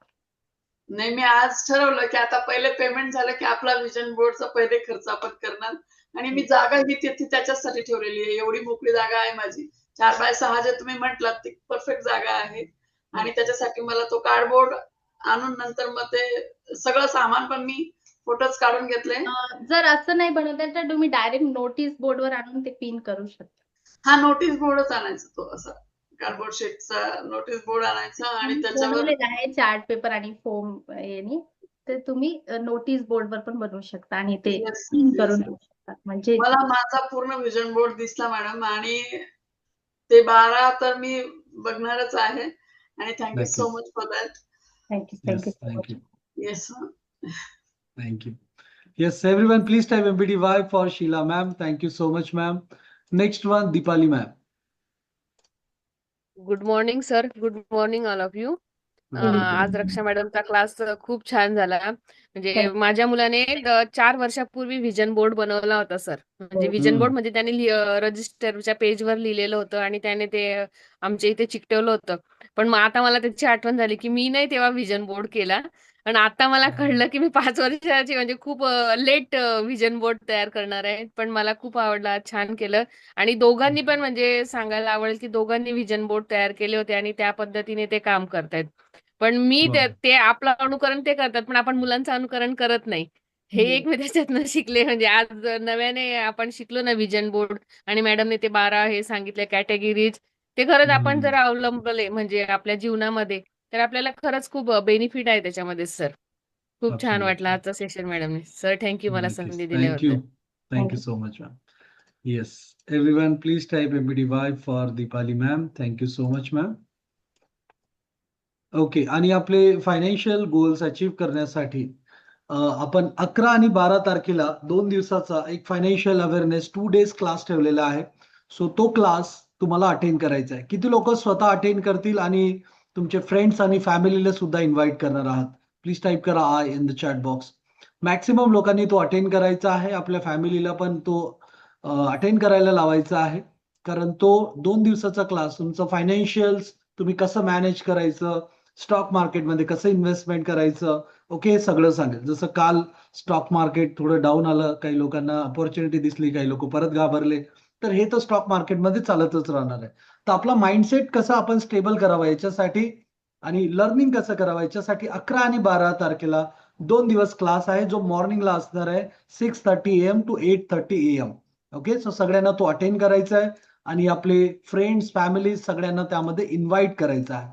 नाही, मी आज ठरवलं की आता पहिले पेमेंट झालं की आपला व्हिजन बोर्डचा पहिले खर्च आपण करणार आणि मी जागा ही तिथे त्याच्यासाठी ठेवलेली आहे. एवढी मोकळी जागा आहे माझी. 4x6 जे तुम्ही म्हटलात ती परफेक्ट जागा आहे आणि त्याच्यासाठी मला तो कार्डबोर्ड आणून नंतर मग ते सगळं सामान पण मी फोटोज काढून घेतले.
जर असं नाही बनवता येईल तर तुम्ही डायरेक्ट नोटीस बोर्डवर आणून ते पिन करू शकता.
हा नोटीस बोर्डच आणायचा तो असा कार्डबोर्ड शीटचा नोटीस बोर्ड आणायचा आणि
मी
त्याच्यावर
बनवलेलं आहे चार्ट पेपर आणि फोम याने. तर तुम्ही नोटीस बोर्डवर पण बनवू शकता आणि ते
Yes,
पिन
yes.
करून ठेवू शकता. म्हणजे
मला माझा पूर्ण व्हिजन बोर्ड दिसला मॅडम आणि ते 12 तर मी बघणारच आहे आणि थँक सो
नक्कीच.
Much for that.
Thank you
yes,
so much.
Thank you.
Yes
Thank you. Yes, everyone, please type MPTY for Sheila ma'am. Thank you so much, ma'am. Next one, Deepali ma'am.
Good morning sir. Good morning all of you. आज रक्षा मॅडमचा class खूप छान झाला. म्हणजे माझ्या मुलाने 4 वर्षापूर्वी vision board बनवला होता सर. म्हणजे व्हिजन बोर्ड म्हणजे त्याने रजिस्टरच्या पेजवर लिहिलेलं होतं आणि त्याने ते आमच्या इथे चिकटवलं होतं. पण मग आता मला त्याची आठवण झाली की मी नाही तेव्हा व्हिजन बोर्ड केला. आणि आता मला कळलं की मी 5 वर्षाची म्हणजे खूप लेट व्हिजन बोर्ड तयार करणार आहे. पण मला खूप आवडला. छान केलं. आणि दोघांनी पण म्हणजे सांगायला आवडेल की दोघांनी व्हिजन बोर्ड तयार केले होते आणि त्या पद्धतीने ते काम करतायत. पण मी
Wow.
ते आपलं अनुकरण ते करतात, पण आपण मुलांचं अनुकरण करत नाही. हे एक मी त्याच्यातनं शिकले. म्हणजे आज नव्याने आपण शिकलो ना व्हिजन बोर्ड आणि मॅडमने ते 12 हे सांगितले कॅटेगरीज. ते खरंच आपण जर अवलंबले म्हणजे आपल्या जीवनामध्ये, तर आपल्याला खरंच खूप बेनिफिट आहे त्याच्यामध्ये सर. खूप छान
Absolutely.
वाटलं आजचं सेशन मॅडमने. सर थँक यू मला
Nikesh.
संधी
Thank
दिल्याबद्दल.
you. Thank you so much, ma'am. Yes, everyone, please type MPTY for Deepali ma'am. Thank you so much, ma'am. Okay. आणि आपले फायनान्शियल गोल्स अचीव्ह करण्यासाठी आपण 11 आणि 12 तारखेला 2 दिवसाचा एक फायनान्शियल अवेअरनेस 2 डेज क्लास ठेवलेला आहे. सो तो क्लास तुम्हाला अटेंड करायचा आहे. किती लोक स्वतः अटेंड करतील आणि तुमचे फ्रेंड्स आणि फॅमिलीला सुद्धा इन्व्हाइट करणार आहात? प्लीज टाइप करा I in the chat box. Maximum लोकांनी तो अटेंड करायचा आहे. आपल्या फॅमिलीला पण तो अटेंड करायला लावायचा आहे. कारण तो 2 दिवसाचा क्लास तुमचं फायनान्शियल्स तुम्ही कसं मॅनेज करायचं, स्टॉक मार्केटमध्ये कसं इन्व्हेस्टमेंट करायचं, ओके, हे सगळं सांगेल. जसं काल स्टॉक मार्केट थोडं डाऊन आलं, काही लोकांना अपॉर्च्युनिटी दिसली, काही लोक परत घाबरले. तर हे तर स्टॉक मार्केटमध्ये चालतच राहणार आहे. तर आपला माइंडसेट कसं आपण स्टेबल करावा याच्यासाठी आणि लर्निंग कसं करावं याच्यासाठी 11 आणि 12 तारखेला 2 दिवस क्लास आहे, जो मॉर्निंगला असणार आहे 6:30 AM to 8:30 AM. Okay, so सगळ्यांना तो अटेंड करायचा आहे आणि आपले फ्रेंड्स, फॅमिली सगळ्यांना त्यामध्ये इन्व्हाइट करायचं आहे.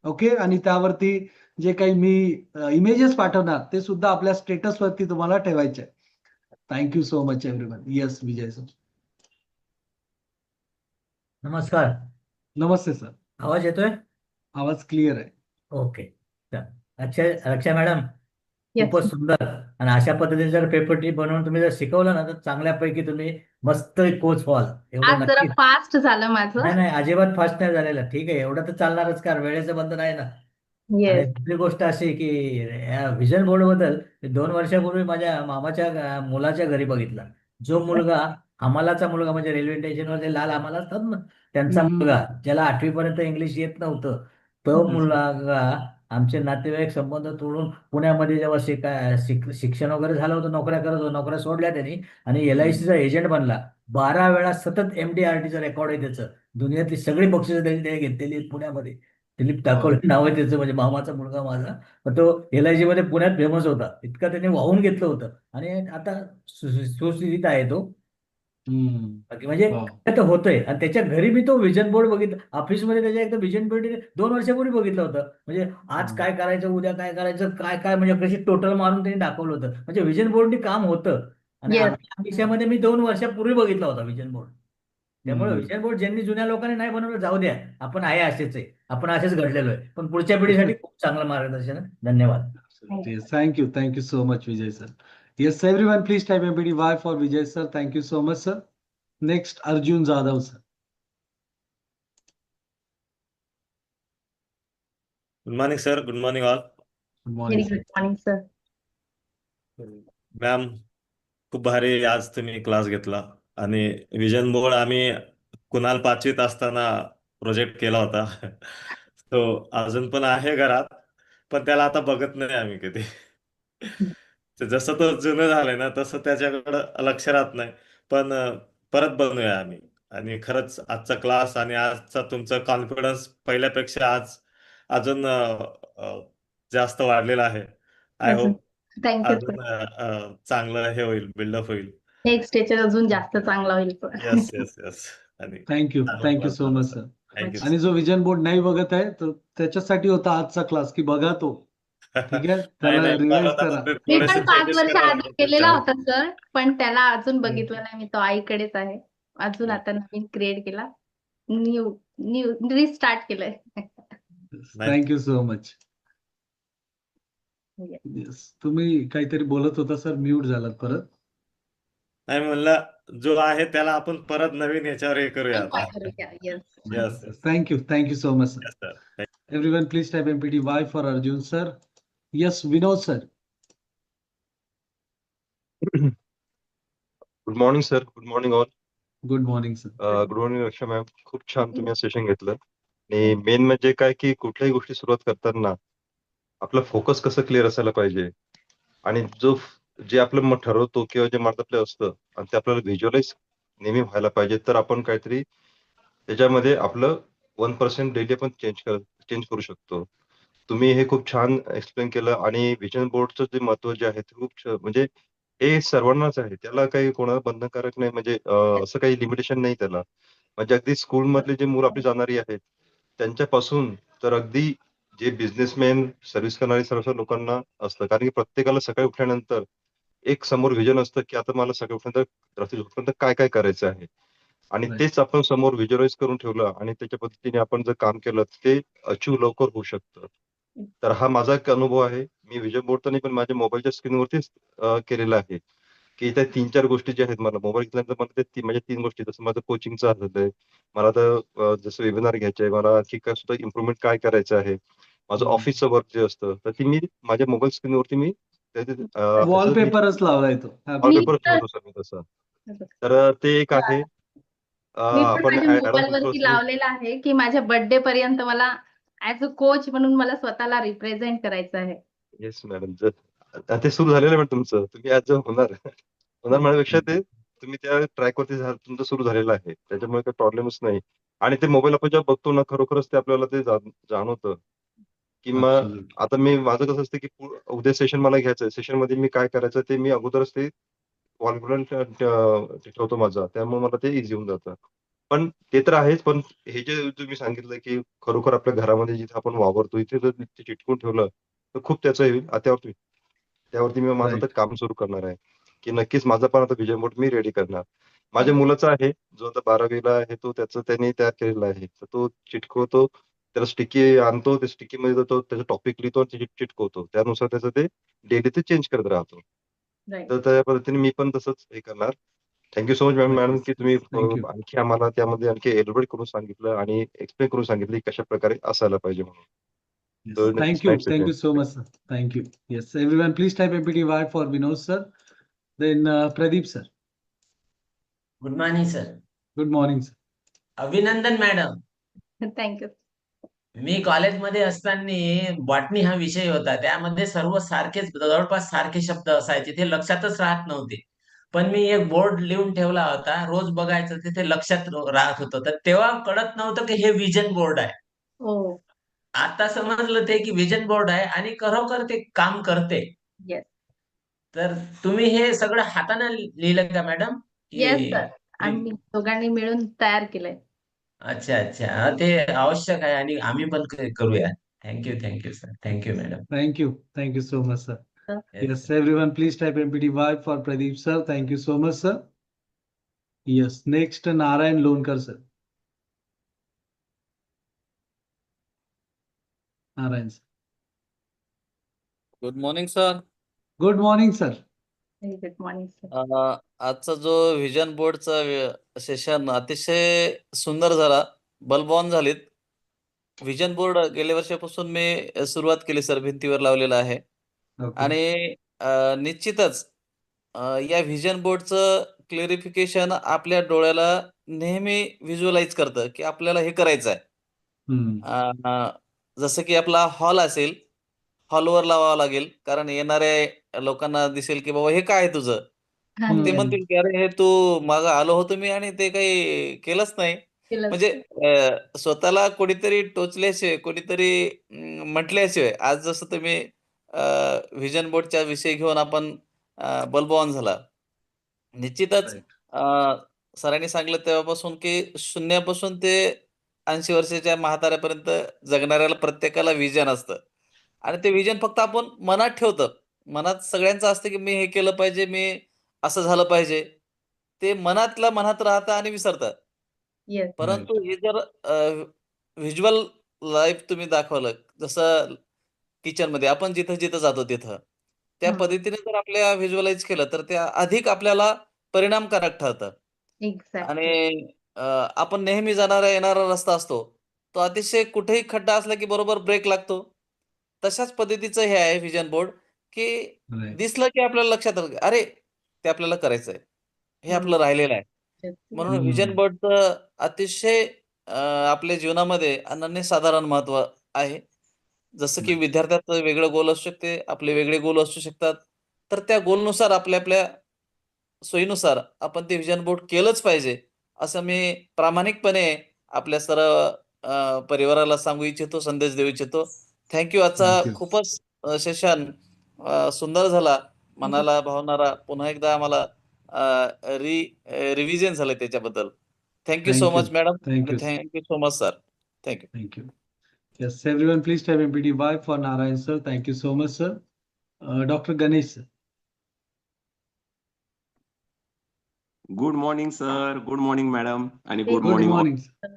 ओके, आणि त्यावरती जे काही मी इमेजेस पाठवणार ते सुद्धा आपल्या स्टेटस वरती तुम्हाला ठेवायचे आहे. Thank you so much everyone. Yes, Vijay sir.
नमस्कार.
नमस्ते सर.
आवाज येतोय?
आवाज क्लिअर आहे.
ओके. अच्छा रक्षा मॅडम,
Yes.
खूपच सुंदर. आणि अशा पद्धतीने जर पेपर बनवून तुम्ही जर शिकवलं ना, तर चांगल्यापैकी तुम्ही मस्त कोच व्हाल. एवढं
आज जरा
नक्की.
फास्ट झालं माझं.
नाही नाही, अजिबात फास्ट नाही झालेलं. ठीक आहे, एवढं तर चालणारच, कारण वेळेचं बंधन आहे ना. आणि
येस.
दुसरी गोष्ट अशी की या व्हिजन बोर्ड बद्दल 2 वर्षापूर्वी माझ्या मामाच्या मुलाच्या घरी बघितला. जो मुलगा हमालाचा मुलगा, म्हणजे रेल्वे स्टेशनवर जे लाल हमाल असतात ना, त्यांचा मुलगा, ज्याला 8वी पर्यंत इंग्लिश येत नव्हतं, तो मुलगा आमचे नातेवाईक संबंध तोडून पुण्यामध्ये जेव्हा शिक्षण वगैरे झालं होतं, नोकऱ्या करत होतो, नोकऱ्या सोडल्या त्यांनी आणि LICचा एजंट बनला. 12 वेळा सतत MDRTचं रेकॉर्ड आहे त्याचं. दुनियातली सगळी बक्षिसं त्यांनी घेतलेली आहेत पुण्यामध्ये. दिलीप टाकोळे नाव आहे त्याचं, म्हणजे मामाचा मुलगा माझा. पण तो LIC मध्ये पुण्यात फेमस होता. इतका त्याने वाहून घेतलं होतं आणि आता सुस्थितीत आहे तो. म्हणजे काय तर होतंय. आणि त्याच्या घरी मी तो व्हिजन बोर्ड बघितला, ऑफिसमध्ये त्याच्या एकदा व्हिजन बोर्ड 2 वर्षापूर्वी बघितलं होतं. म्हणजे आज काय करायचं, उद्या काय करायचं, काय काय म्हणजे कशी टोटल मारून त्यांनी दाखवलं होतं. म्हणजे व्हिजन बोर्डनी काम होतं. आणि
Yes.
आमच्या देशामध्ये मी 2 वर्षापूर्वी बघितला होता व्हिजन बोर्ड. त्यामुळे व्हिजन बोर्ड ज्यांनी जुन्या लोकांनी नाही बनवलं, जाऊ द्या, आपण आहे असेच आहे, आपण असेच घडलेलो आहे. पण पुढच्या पिढीसाठी खूप चांगलं मार्गदर्शन आहे. धन्यवाद.
Thank you so much, Vijay sir. Yes, everyone, please type MPTY for Vijay sir. Thank you so much, sir. Next, Arjun Jadhav sir.
Good morning sir. Good morning all.
Good
Very
morning, sir.
good morning, sir.
Ma'am, खूप भारी आज तुम्ही class घेतला. आणि vision board आम्ही कुणाल 5वीत असताना project केला होता. तो अजून पण आहे घरात. पण त्याला आता बघत नाही आम्ही कधी. तर जसं तो जुनं झालंय ना तसं त्याच्याकडं लक्ष राहत नाही. पण परत बनवूया आम्ही. आणि खरंच आजचा क्लास आणि आजचा तुमचा कॉन्फिडन्स पहिल्यापेक्षा आज अजून जास्त वाढलेला आहे. आय
अजून
होप
थँक्यू सर.
अजून चांगलं हे होईल, बिल्डअप होईल.
नेक्स्ट याच्यात अजून जास्त चांगला होईल
येस येस येस. आणि
थँक्यू
चांगला
थँक्यू
क्लास
सो
झाला
मच
सर.
सर.
थँक्यू
आणि जो विजन बोर्ड नाही बघत आहे तर त्याच्यासाठी होता आजचा क्लास की बघा तो. ठीक आहे,
नाही
त्याला
नाही
रिवाइज
परत आता
करा.
ते
मी
थोडेसे
पण 5
चेंजेस
वर्ष
करावं
आधी
लागतील
केलेला
त्याच्यावर.
होता सर, पण त्याला अजून बघितलं नाही मी. तो आईकडेच आहे. अजून आता नवीन क्रिएट केला. न्यू न्यू रिस्टार्ट केलंय.
नाही
थँक्यू सो मच. येस, तुम्ही काहीतरी बोलत होता सर, म्यूट झालात परत.
नाही म्हणलं जो आहे त्याला आपण परत नवीन याच्यावर हे करूया आता.
Yes.
Yes yes
thank you so much sir.
Sir.
Everyone, please type MPTY for Arjun sir. Yes, Vinod sir.
Good morning sir. Good morning all.
Good morning sir.
Good morning Raksha ma'am. खूप छान तुम्ही सेशन घेतलं. आणि main म्हणजे काय की कुठल्याही गोष्टी सुरुवात करताना आपला फोकस कसं क्लिअर असायला पाहिजे आणि जे आपलं मग ठरवतो किंवा जे मनात आपलं असतं आणि ते आपल्याला व्हिज्युअलाइज नेहमी व्हायला पाहिजे, तर आपण काहीतरी त्याच्यामध्ये आपलं 1% डेली आपण चेंज करू शकतो. तुम्ही हे खूप छान एक्सप्लेन केलं आणि व्हिजन बोर्डचं जे महत्व जे आहे ते खूप म्हणजे हे सर्वांनाच आहे. त्याला काही कोणाला बंधनकारक नाही, म्हणजे असं काही लिमिटेशन नाही त्याला. म्हणजे अगदी स्कूलमधले जे मुलं आपली जाणारी आहेत त्यांच्यापासून तर अगदी जे बिझनेसमॅन, सर्व्हिस करणारे सर्व लोकांना असतं. कारण की प्रत्येकाला सकाळी उठल्यानंतर एक समोर व्हिजन असतं, की आता मला सकाळी उठल्यानंतर रात्री झोपेपर्यंत काय काय करायचं आहे. आणि
Right.
तेच आपण समोर व्हिज्युअलाइज करून ठेवलं आणि त्याच्या पद्धतीने आपण जर काम केलं ते अचीव्ह लवकर होऊ शकतं. तर हा माझा एक अनुभव आहे. मी व्हिजन बोर्ड तर नाही, पण माझ्या मोबाईलच्या स्क्रीनवरतीच केलेला आहे. की त्या 3-4 गोष्टी ज्या आहेत, मला मोबाईल घेतल्यानंतर मला ते माझ्या 3 गोष्टी, जसं माझं कोचिंगचं झालंय. मला आता जसं वेबिनार घ्यायचे आहे, मला की काय सुद्धा इम्प्रुव्हमेंट काय करायचं आहे. माझं ऑफिसचं वर्क जे असतं, तर ती मी माझ्या मोबाईल स्क्रीनवरती मी त्याचं मी
वॉलपेपरच लावलाय तो.
वॉलपेपर ठेवतो सर मी तसं. तर ते एक आहे.
मी पण
आपण
माझ्या
ॲडव्हान्स
मोबाईलवरती लावलेला आहे, की माझ्या बर्थडे पर्यंत मला ॲज अ कोच म्हणून मला स्वतःला रिप्रेझेंट करायचं आहे.
Yes madam. ते सुरू झालेलं आहे मॅडम तुमचं. तुम्ही आज होणार म्हणण्यापेक्षा ते तुम्ही त्या ट्रॅकवरती तुमचं सुरू झालेलं आहे. त्याच्यामुळे काही प्रॉब्लेमच नाही. आणि ते मोबाईल आपण जेव्हा बघतो ना, खरोखरच ते आपल्याला ते जाणवतं, की मग
Absolutely.
आता माझं कसं असतं, की उद्या सेशन मला घ्यायचंय. सेशनमध्ये मी काय करायचं ते मी अगोदरच ते वॉलपेपर ठेवतो माझा. त्यामुळे मला ते ईझी होऊन जातं. पण ते तर आहेच, पण हे जे तुम्ही सांगितलं, की खरोखर आपल्या घरामध्ये जिथे आपण वावरतो इथे जर ते चिटकवून ठेवलं, तर खूप त्याचं होईल. त्यावरती मी माझं आता
Right.
काम सुरू करणार आहे, की नक्कीच माझा पण आता व्हिजन बोर्ड मी रेडी करणार. माझ्या
Thank you.
मुलाचा आहे, जो आता 12वीला आहे, तो त्याने तयार केलेला आहे. तर तो चिटकवतो, त्याला स्टिकी आणतो, ते स्टिकीमध्ये तो त्याचा टॉपिक लिहितो आणि चिटकवतो. त्यानुसार त्याचं ते डेली ते चेंज करत राहतो.
Right.
तर त्या पद्धतीने मी पण तसंच हे करणार. सो मच मॅडम, की तुम्ही
Thank you.
आणखी आम्हाला त्यामध्ये आणखी एलॅबोरेट करून सांगितलं आणि एक्सप्लेन करून सांगितलं, की कशाप्रकारे असायला पाहिजे म्हणून.
Yes.
तर नक्कीच
Thank you.
Thanks
Thank
again.
you so much sir. Thank you. Yes, everyone, please type MPTY for Vinod sir. Then Pradeep sir.
Good morning sir.
Good morning sir.
अभिनंदन मॅडम.
थँक्यू.
मी कॉलेजमध्ये असताना botany हा विषय होता. त्यामध्ये सर्व सारखेच, जवळपास सारखे शब्द असायचे. ते लक्षातच राहत नव्हते. पण मी एक बोर्ड लिहून ठेवला होता. रोज बघायचं, तिथे लक्षात राहत होतं. तर तेव्हा कळत नव्हतं की हे विजन बोर्ड आहे.
हो.
आता समजलं ते की विजन बोर्ड आहे आणि खरोखर ते काम करते.
येस.
तर तुम्ही हे सगळं हाताने लिहिलं का मॅडम?
Yes sir.
की
आम्ही दोघांनी मिळून तयार केलंय.
अच्छा अच्छा. ते आवश्यक आहे आणि आम्ही पण करूया. Thank you sir. Thank you madam.
Thank you. Thank you so much sir.
Yes,
Yes, everyone, please type MPTY for Pradeep sir. Thank you so much sir. Yes, next Narayan Lonkar sir. Narayan sir.
Good morning sir.
Good morning sir.
Good morning sir.
आजचा जो vision बोर्डचा session अतिशय सुंदर झाला. बलवान झालीत. Vision board गेल्या वर्षापासून मी सुरुवात केली सर, भिंतीवर लावलेला आहे.
Okay.
आणि निश्चितच या व्हिजन बोर्डचं क्लेरिफिकेशन आपल्या डोळ्याला नेहमी व्हिज्युअलाइज करतं की आपल्याला हे करायचं आहे.
Hmm.
जसं की आपला हॉल असेल हॉलवर लावावा लागेल, कारण येणाऱ्या लोकांना दिसेल की बाबा हे काय आहे तुझं. मग ते
अच्छा.
म्हणतील की अरे हे तू मागं आलो होतो मी आणि ते काही केलंच नाही.
केलंच
म्हणजे
नाही.
स्वतःला कोणीतरी टोचल्याशिवाय, कोणीतरी म्हटल्याशिवाय, आज जसं तुम्ही व्हिजन बोर्डच्या विषय घेऊन आपण बल्ब झाला. निश्चितच
राईट.
सरांनी सांगितलं तेव्हापासून की शून्यापासून ते 80 वर्षाच्या म्हाताऱ्यापर्यंत जगणाऱ्याला प्रत्येकाला व्हिजन असतं. आणि ते व्हिजन फक्त आपण मनात ठेवतो. मनात सगळ्यांचं असतं की मी हे केलं पाहिजे, मी असं झालं पाहिजे. ते मनातल्या मनात राहतं आणि विसरतं.
येस.
परंतु
राईट.
हे जर व्हिज्युअल लाईफ तुम्ही दाखवलं, जसं किचनमध्ये आपण जिथं-जिथं जातो तिथं. त्या
हं.
पद्धतीने जर आपल्या व्हिज्युअलाइज केलं, तर ते अधिक आपल्याला परिणामकारक ठरतं.
एक्झॅक्टली.
आणि आपण नेहमी जाणारा येणारा रस्ता असतो. तो अतिशय कुठेही खड्डा असला की बरोबर ब्रेक लागतो. तशाच पद्धतीचं हे आहे व्हिजन बोर्ड, की
राईट.
दिसलं की आपल्याला लक्षात आलं, की अरे, ते आपल्याला करायचंय. हे
हं.
आपलं राहिलेलं आहे.
येस.
म्हणून व्हिजन बोर्डचं अतिशय आपल्या जीवनामध्ये अनन्यसाधारण महत्त्व आहे. जसं की
राईट.
विद्यार्थ्याचं वेगळं गोल असू शकते, आपले वेगळे गोल असू शकतात. तर त्या गोलनुसार आपल्या सोयीनुसार आपण ते व्हिजन बोर्ड केलंच पाहिजे, असं मी प्रामाणिकपणे आपल्या सर्व परिवाराला सांगू इच्छितो, संदेश देऊ इच्छितो. Thank you. आजचा
थँक यू.
खूपच सेशन सुंदर झाला, मनाला भावणारा. पुन्हा एकदा आम्हाला रिव्हिजन झालं त्याच्याबद्दल. Thank you so
thank you.
Much madam
thank
आणि
you.
Thank you so much sir. Thank you.
Thank you. Yes, everyone, please type MPTY for Narayan sir. Thank you so much, sir. Dr. Ganesh sir.
Good morning sir, good morning madam आणि good
Good
morning all.
morning, sir.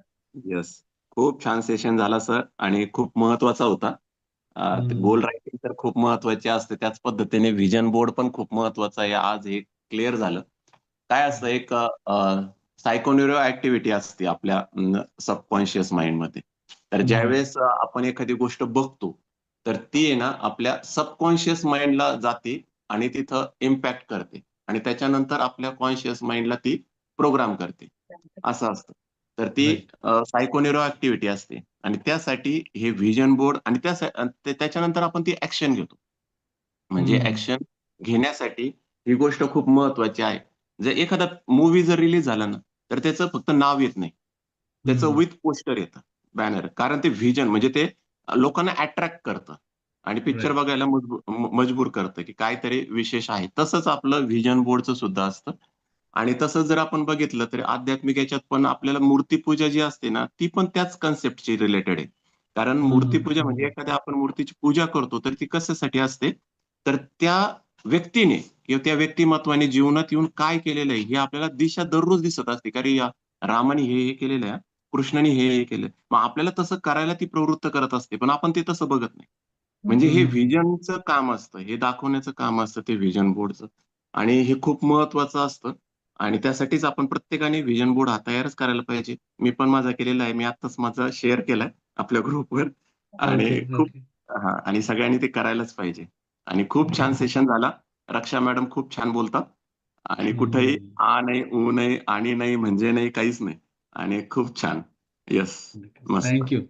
Yes, खूप छान session झाला sir आणि खूप महत्वाचा होता. गोल writing तर खूप महत्वाचे असते, त्याच पद्धतीने व्हिजन बोर्ड पण खूप महत्वाचा आहे. आज हे क्लिअर झालं. काय असतं, एक सायकोन्युरो ऍक्टिव्हिटी असते आपल्या सबकॉन्शियस माइंडमध्ये. तर ज्यावेळेस आपण एखादी गोष्ट बघतो, तर ती आहे ना आपल्या सबकॉन्शियस माइंडला जाते आणि तिथं इम्पॅक्ट करते आणि त्याच्यानंतर आपल्या कॉन्शियस माइंडला ती प्रोग्राम करते. असं असतं. तर ती
Right.
सायकोन्युरो ऍक्टिव्हिटी असते आणि त्यासाठी हे व्हिजन बोर्ड आणि त्याच्यानंतर आपण ती ऍक्शन घेतो. म्हणजे ऍक्शन घेण्यासाठी ही गोष्ट खूप महत्वाची आहे. जर एखादा मूव्ही जर रिलीज झाला ना, तर त्याचं फक्त नाव येत नाही. त्याचं विथ पोस्टर येतं, बॅनर. कारण ते व्हिजन म्हणजे ते लोकांना अट्रॅक्ट करतं आणि पिक्चर
Right.
बघायला मजबूर करतं, की काहीतरी विशेष आहे. तसंच आपलं व्हिजन बोर्डचं सुद्धा असतं. आणि तसंच जर आपण बघितलं तर आध्यात्मिक याच्यात पण आपल्याला मूर्तीपूजा जी असते ना, ती पण त्याच कन्सेप्टची रिलेटेड आहे. कारण मूर्तीपूजा म्हणजे एखाद्या आपण मूर्तीची पूजा करतो, तर ती कशासाठी असते? तर त्या व्यक्तीने किंवा त्या व्यक्तिमत्वाने जीवनात येऊन काय केलेलं आहे, हे आपल्याला दिशा दररोज दिसत असते. कारण या रामाने हे केलेलं आहे, कृष्णाने हे केलं. मग आपल्याला तसं करायला ती प्रवृत्त करत असते, पण आपण ते तसं बघत नाही. म्हणजे हे व्हिजनचं काम असतं, हे दाखवण्याचं काम असतं ते व्हिजन बोर्डचं. आणि हे खूप महत्वाचं असतं आणि त्यासाठीच आपण प्रत्येकाने व्हिजन बोर्ड हा तयारच करायला पाहिजे. मी पण माझा केलेला आहे. मी आत्ताच माझा शेअर केलाय आपल्या ग्रुपवर आणि
Okay.
खूप
Okay.
आणि सगळ्यांनी ते करायलाच पाहिजे. आणि खूप छान सेशन झाला. रक्षा मॅडम खूप छान बोलतात आणि कुठेही आ नाही, ऊ नाही, आणि नाही, म्हणजे नाही, काहीच नाही. आणि खूप छान. येस, मस्त.
Thank you.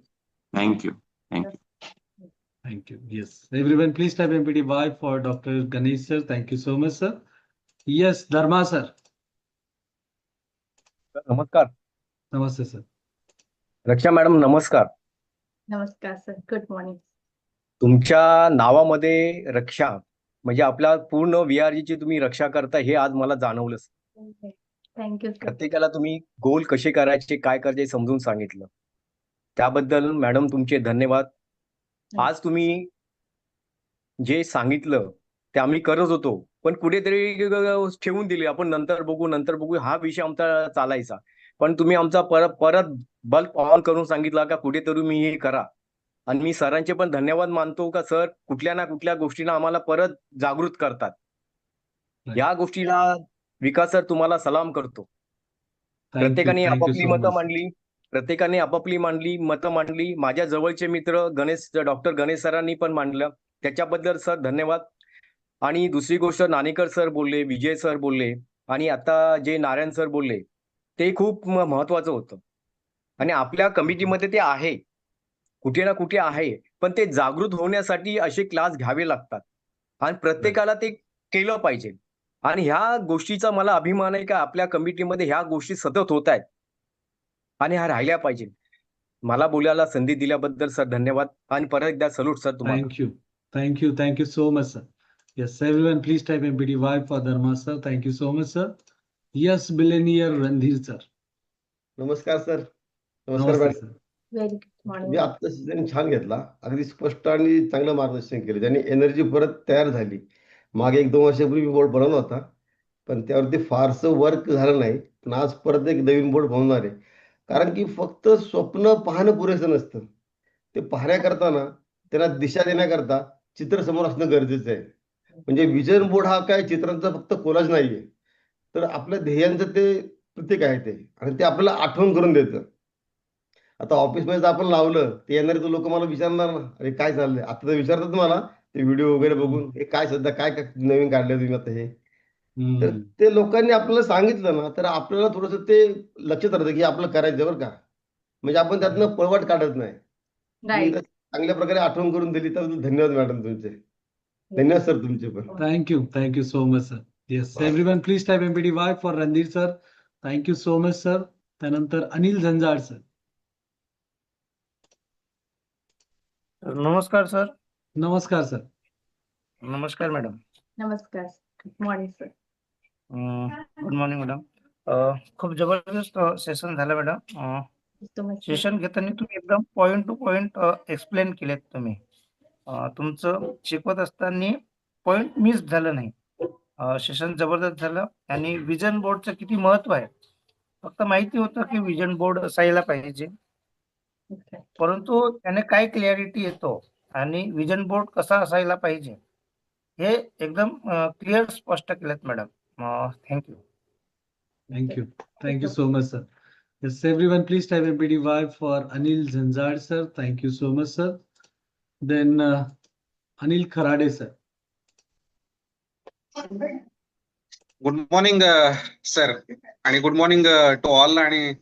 Thank you. Thank you.
Thank you. Yes. Everyone, please type MPTY for Dr. Ganesh sir. Thank you so much, sir. Yes, Dharma sir.
नमस्कार.
Namaste, sir.
रक्षा मॅडम नमस्कार.
नमस्कार सर. Good morning.
तुमच्या नावामध्ये रक्षा म्हणजे आपल्या पूर्ण VRG ची तुम्ही रक्षा करता हे आज मला जाणवलं.
Thank you sir.
प्रत्येकाला तुम्ही गोल कसे करायचे, काय करायचे समजून सांगितलं. त्याबद्दल मॅडम तुमचे धन्यवाद. आज तुम्ही जे सांगितलं ते आम्ही करत होतो, पण कुठेतरी ठेवून दिले. आपण नंतर बघू हा विषय आमचा चालायचा. पण तुम्ही आमचा परत बल्ब ऑन करून सांगितला का कुठेतरी तुम्ही हे करा. आणि मी सरांचे पण धन्यवाद मानतो का सर कुठल्या ना कुठल्या गोष्टीला आम्हाला परत जागृत करतात. या गोष्टीला विकास सर तुम्हाला सलाम करतो.
Thank you.
प्रत्येकाने
Thank you
आपापली
so
मतं
much.
मांडली. मतं मांडली. माझ्या जवळचे मित्र डॉक्टर गणेश सरांनी पण मांडलं. त्याच्याबद्दल सर धन्यवाद. आणि दुसरी गोष्ट नाणेकर सर बोलले, विजय सर बोलले आणि आता जे नारायण सर बोलले ते खूप महत्वाचं होतं. आणि आपल्या कमिटीमध्ये ते आहे. कुठे ना कुठे आहे. पण ते जागृत होण्यासाठी असे क्लास घ्यावे लागतात आणि प्रत्येकाला ते केलं पाहिजे. आणि ह्या गोष्टीचा मला अभिमान आहे का आपल्या कमिटीमध्ये ह्या गोष्टी सतत होत आहेत आणि ह्या राहिल्या पाहिजे. मला बोलायला संधी दिल्याबद्दल सर धन्यवाद आणि परत एकदा सल्यूट सर तुम्हाला.
Thank you so much, sir. Yes, everyone, please type MPTY for Dharma, sir. Thank you so much, sir. Yes, billionaire Randhir, sir.
नमस्कार सर. नमस्कार
नमस्ते,
मॅडम.
sir.
व्हेरी गुड
तुम्ही
मॉर्निंग.
आजचा season छान घेतला. अगदी स्पष्ट आणि चांगलं मार्गदर्शन केलं. ज्याने एनर्जी परत तयार झाली. मागे 1-2 वर्षापूर्वी मी बोर्ड बनवला होता. पण त्यावरती फारसं वर्क झालं नाही. पण आज परत एक नवीन बोर्ड बनवणार आहे. कारण की फक्त स्वप्न पाहणं पुरेसं नसतं. ते पाहण्याकरता ना, त्यांना दिशा देण्याकरता चित्र समोर असणं गरजेचं आहे. म्हणजे विजन बोर्ड हा काय चित्रांचा फक्त कोलाज नाहीये. तर आपल्या ध्येयांचं ते प्रतीक आहे ते आणि ते आपल्याला आठवण करून देतं. आता ऑफिसमध्ये जर आपण लावलं, तर येणारे तर लोकं मला विचारणार ना, "अरे काय चाललंय?" आता तर विचारतात मला ते व्हिडिओ वगैरे बघून, "हे काय सध्या काय काय नवीन काढलंय तुम्ही आता हे?" तर ते लोकांनी आपल्याला सांगितलं ना, तर आपल्याला थोडंसं ते लक्षात राहतं, की आपलं करायचं बरं का. म्हणजे आपण त्यातनं पळवाट काढत नाही. तुम्ही
राईट.
जर चांगल्या प्रकारे आठवण करून दिली तर धन्यवाद मॅडम तुमचे. धन्यवाद सर तुमचे पण.
Thank you so much, sir. Yes, everyone, please type MPTY for Randhir, sir. Thank you so much, sir. त्यानंतर अनिल झंजाड, sir.
नमस्कार सर.
नमस्कार, sir.
नमस्कार मॅडम.
नमस्कार. Good morning sir.
Good morning madam. खूप जबरदस्त सेशन झालं मॅडम. सेशन घेताना तुम्ही एकदम पॉइंट टू पॉइंट एक्सप्लेन केलेत तुम्ही. तुमचं शिकवत असताना पॉइंट मिस झालं नाही. सेशन जबरदस्त झालं आणि विजन बोर्डचं किती महत्व आहे. फक्त माहिती होतं की विजन बोर्ड असायला पाहिजे, परंतु त्याने काय क्लॅरिटी येतो आणि विजन बोर्ड कसा असायला पाहिजे हे एकदम क्लिअर स्पष्ट केलेत madam. Thank you.
Thank you so much, sir. Yes, everyone, please type MPTY for Anil Zanzad, sir. Thank you so much, sir. Then Anil Kharade, sir.
Good morning sir आणि good morning to all. आणि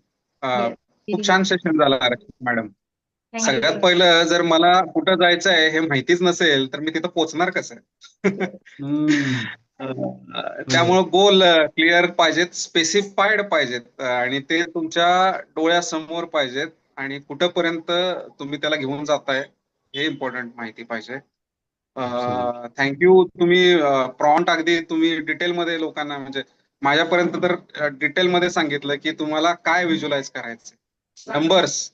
खूप छान session झालं madam. सगळ्यात पहिलं जर मला कुठं जायचं आहे हे माहितीच नसेल तर मी तिथं पोहोचणार कसं? त्यामुळे गोल क्लिअर पाहिजेत, स्पेसिफाईड पाहिजेत आणि ते तुमच्या डोळ्यासमोर पाहिजेत आणि कुठंपर्यंत तुम्ही त्याला घेऊन जाताय हे इम्पॉर्टंट माहिती पाहिजे. थँक्यू. तुम्ही प्रॉन्ट अगदी तुम्ही डिटेलमध्ये लोकांना म्हणजे माझ्यापर्यंत तर डिटेलमध्ये सांगितलं की तुम्हाला काय व्हिज्युअलाइज करायचं.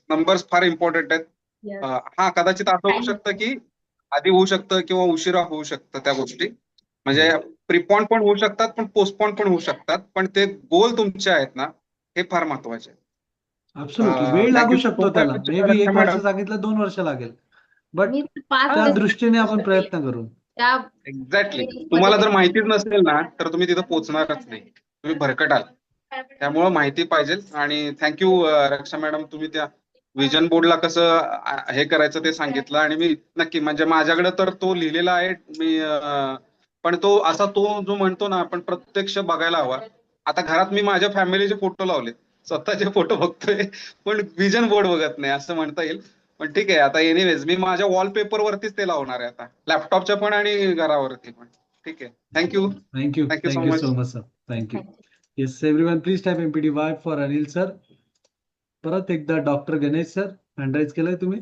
नंबर्स फार इम्पॉर्टंट आहेत. हा कदाचित असं होऊ शकतं की आधी होऊ शकतं किंवा उशिरा होऊ शकतं त्या गोष्टी. म्हणजे प्रीपॉन पण होऊ शकतात पण पोस्टपॉन पण होऊ शकतात. पण ते गोल तुमचे आहेत ना हे फार महत्वाचे आहेत.
Absolutely. वेळ लागू शकतो त्याला. मे बी 1 वर्ष सांगितलं, 2 वर्ष लागेल. बट त्या दृष्टीने आपण प्रयत्न करू.
एक्झॅक्टली. तुम्हाला जर माहितीच नसेल ना तर तुम्ही तिथं पोहोचणारच नाही. तुम्ही भरकटाल. त्यामुळे माहिती पाहिजे. आणि थँक्यू रक्षा मॅडम, तुम्ही त्या विजन बोर्डला कसं हे करायचं ते सांगितलं. आणि मी नक्की म्हणजे माझ्याकडे तर तो लिहिलेला आहे मी, पण तो असा तो जो म्हणतो ना आपण प्रत्यक्ष बघायला हवा. आता घरात मी माझ्या फॅमिलीचे फोटो लावले, स्वतःचे फोटो बघतोय पण विजन बोर्ड बघत नाही असं म्हणता येईल. पण ठीक आहे, आता एनिवेज मी माझ्या वॉलपेपर वरतीच ते लावणार आहे आता, लॅपटॉपच्या पण आणि घरावरती पण. ठीक आहे. Thank you
so much sir. Thank you. Yes, everyone please type MPTY for Anil sir. परत एकदा doctor Ganesh sir, hand raise केलंय तुम्ही?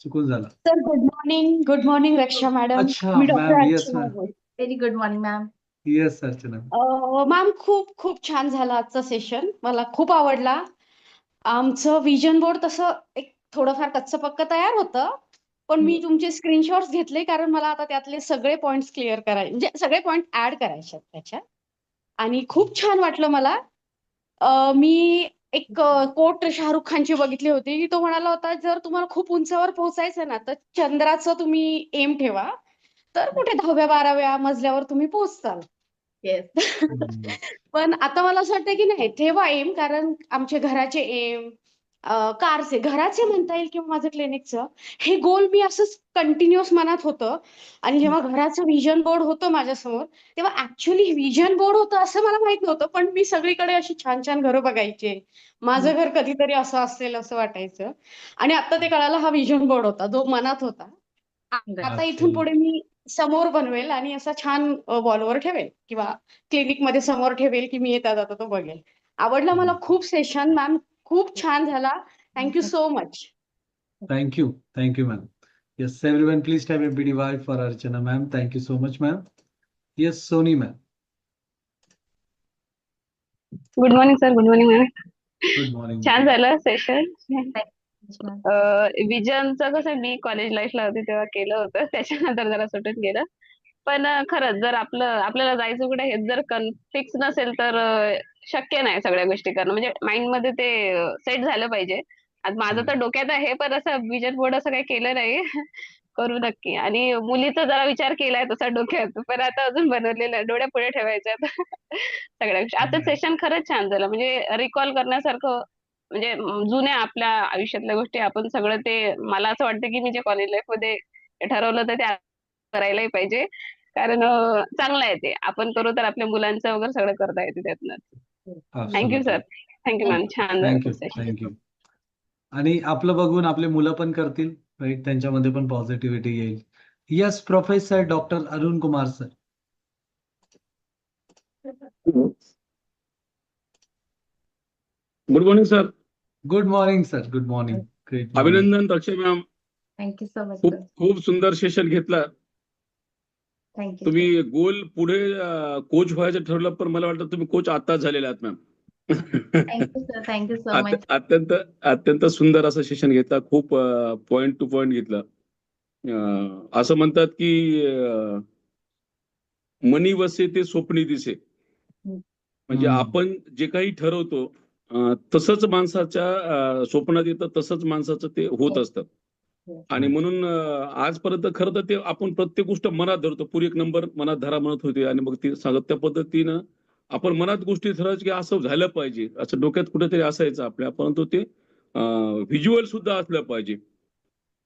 चुकून झाला.
Sir good morning Raksha madam.
अच्छा
मी doctor
ma'am. Yes
Archana
ma'am.
बोलते.
Very good morning ma'am.
Yes Archana.
Ma'am खूप छान झालं आजचं सेशन. मला खूप आवडला. आमचं विजन बोर्ड तसं एक थोडंफार कच्चं पक्क तयार होतं, पण मी तुमचे स्क्रीनशॉट्स घेतले कारण मला आता त्यातले सगळे पॉइंट्स क्लिअर करायचे, म्हणजे सगळे पॉइंट ऍड करायचे आहेत त्याच्यात. आणि खूप छान वाटलं मला. मी एक कोट शाहरुख खानची बघितली होती की तो म्हणाला होता, जर तुम्हाला खूप उंचावर पोहोचायचं ना तर चंद्राचं तुम्ही एम ठेवा, तर कुठे 10व्या-12व्या मजल्यावर तुम्ही पोहोचताल.
येस.
पण आता मला असं वाटतं की नाही, ठेवा एम, कारण आमच्या घराचे एम, कारचे, घराचे म्हणता येईल किंवा माझं क्लिनिकचं, हे गोल मी असंच कंटिन्युअस मनात होतं आणि जेव्हा घराचं व्हिजन बोर्ड होतं माझ्यासमोर, तेव्हा ॲक्चुअली व्हिजन बोर्ड होतं असं मला माहित नव्हतं. पण मी सगळीकडे अशी छान-छान घरं बघायचे. माझं घर कधीतरी असं असेल असं वाटायचं आणि आता ते कळालं हा व्हिजन बोर्ड होता, जो मनात होता. आता इथून पुढे मी समोर बनवेल आणि असा छान वॉलवर ठेवेल किंवा क्लिनिकमध्ये समोर ठेवेल, की मी येता-जाता तो बघेल. आवडला मला खूप सेशन मॅम. खूप छान झाला. Thank you so much.
Thank you. Thank you, ma'am. Yes, everyone, please type MPDY for Archana, ma'am. Thank you so much, ma'am. Yes, Soni, ma'am.
Good morning sir. Good morning ma'am.
Good morning.
छान झालं session. विजनचं कसं मी college लाईफला होती तेव्हा केलं होतं. त्याच्यानंतर जरा सुटून गेलं. पण खरंच जर आपल्याला जायचं कुठे हे जर फिक्स नसेल तर शक्य नाही सगळ्या गोष्टी करणं. म्हणजे माइंडमध्ये ते सेट झालं पाहिजे. आज माझं तर डोक्यात आहे, पण असं विजन बोर्ड असं काही केलं नाही. करू नक्की. आणि मुलीचा जरा विचार केलाय तसा डोक्यात, पण आता अजून बनवलेलं आहे. डोळ्यापुढे ठेवायचं आता सगळ्या गोष्टी. आजचं सेशन खरंच छान झालं. म्हणजे रिकॉल करण्यासारखं, म्हणजे जुन्या आपल्या आयुष्यातल्या गोष्टी आपण सगळं ते, मला असं वाटतं की मी जे कॉलेज लाईफमध्ये ठरवलं तर ते करायलाही पाहिजे. कारण चांगलं आहे ते. आपण करू तर आपल्या मुलांचं वगैरे सगळं करता येते त्यातनं. Thank sir. Thank ma'am. छान
Thank you.
झालं सेशन.
Thank you. आणि आपलं बघून आपले मुलं पण करतील, राईट? त्यांच्यामध्ये पण पॉझिटिव्हिटी येईल. Yes, professor doctor Arun Kumar sir.
Good morning sir.
Good morning sir. Good morning. Great morning.
अभिनंदन रक्षा मॅम.
थँक्यू सो मच
खूप
सर.
खूप सुंदर सेशन घेतला.
थँक्यू.
तुम्ही गोल पुढे कोच व्हायचं ठरवलं, पण मला वाटतं तुम्ही कोच आताच झालेले आहात ma'am.
Thank you sir. Thank you so much.
अत्यंत अत्यंत सुंदर असं सेशन घेतला. खूप पॉइंट टू पॉइंट घेतला. असं म्हणतात की मनी वसे ते स्वप्नी दिसे. म्हणजे आपण जे काही ठरवतो तसंच माणसाच्या स्वप्नात येतं, तसंच माणसाचं ते होत असतं. आणि म्हणून आजपर्यंत खरं तर ते आपण प्रत्येक गोष्ट मनात धरतो. पुरी एक नंबर मनात धरा म्हणत होते आणि मग ती सांगत त्या पद्धतीनं आपण मनात गोष्टी ठरवायची की असं झालं पाहिजे, असं डोक्यात कुठेतरी असायचं आपल्या, परंतु ते व्हिज्युअल सुद्धा असलं पाहिजे.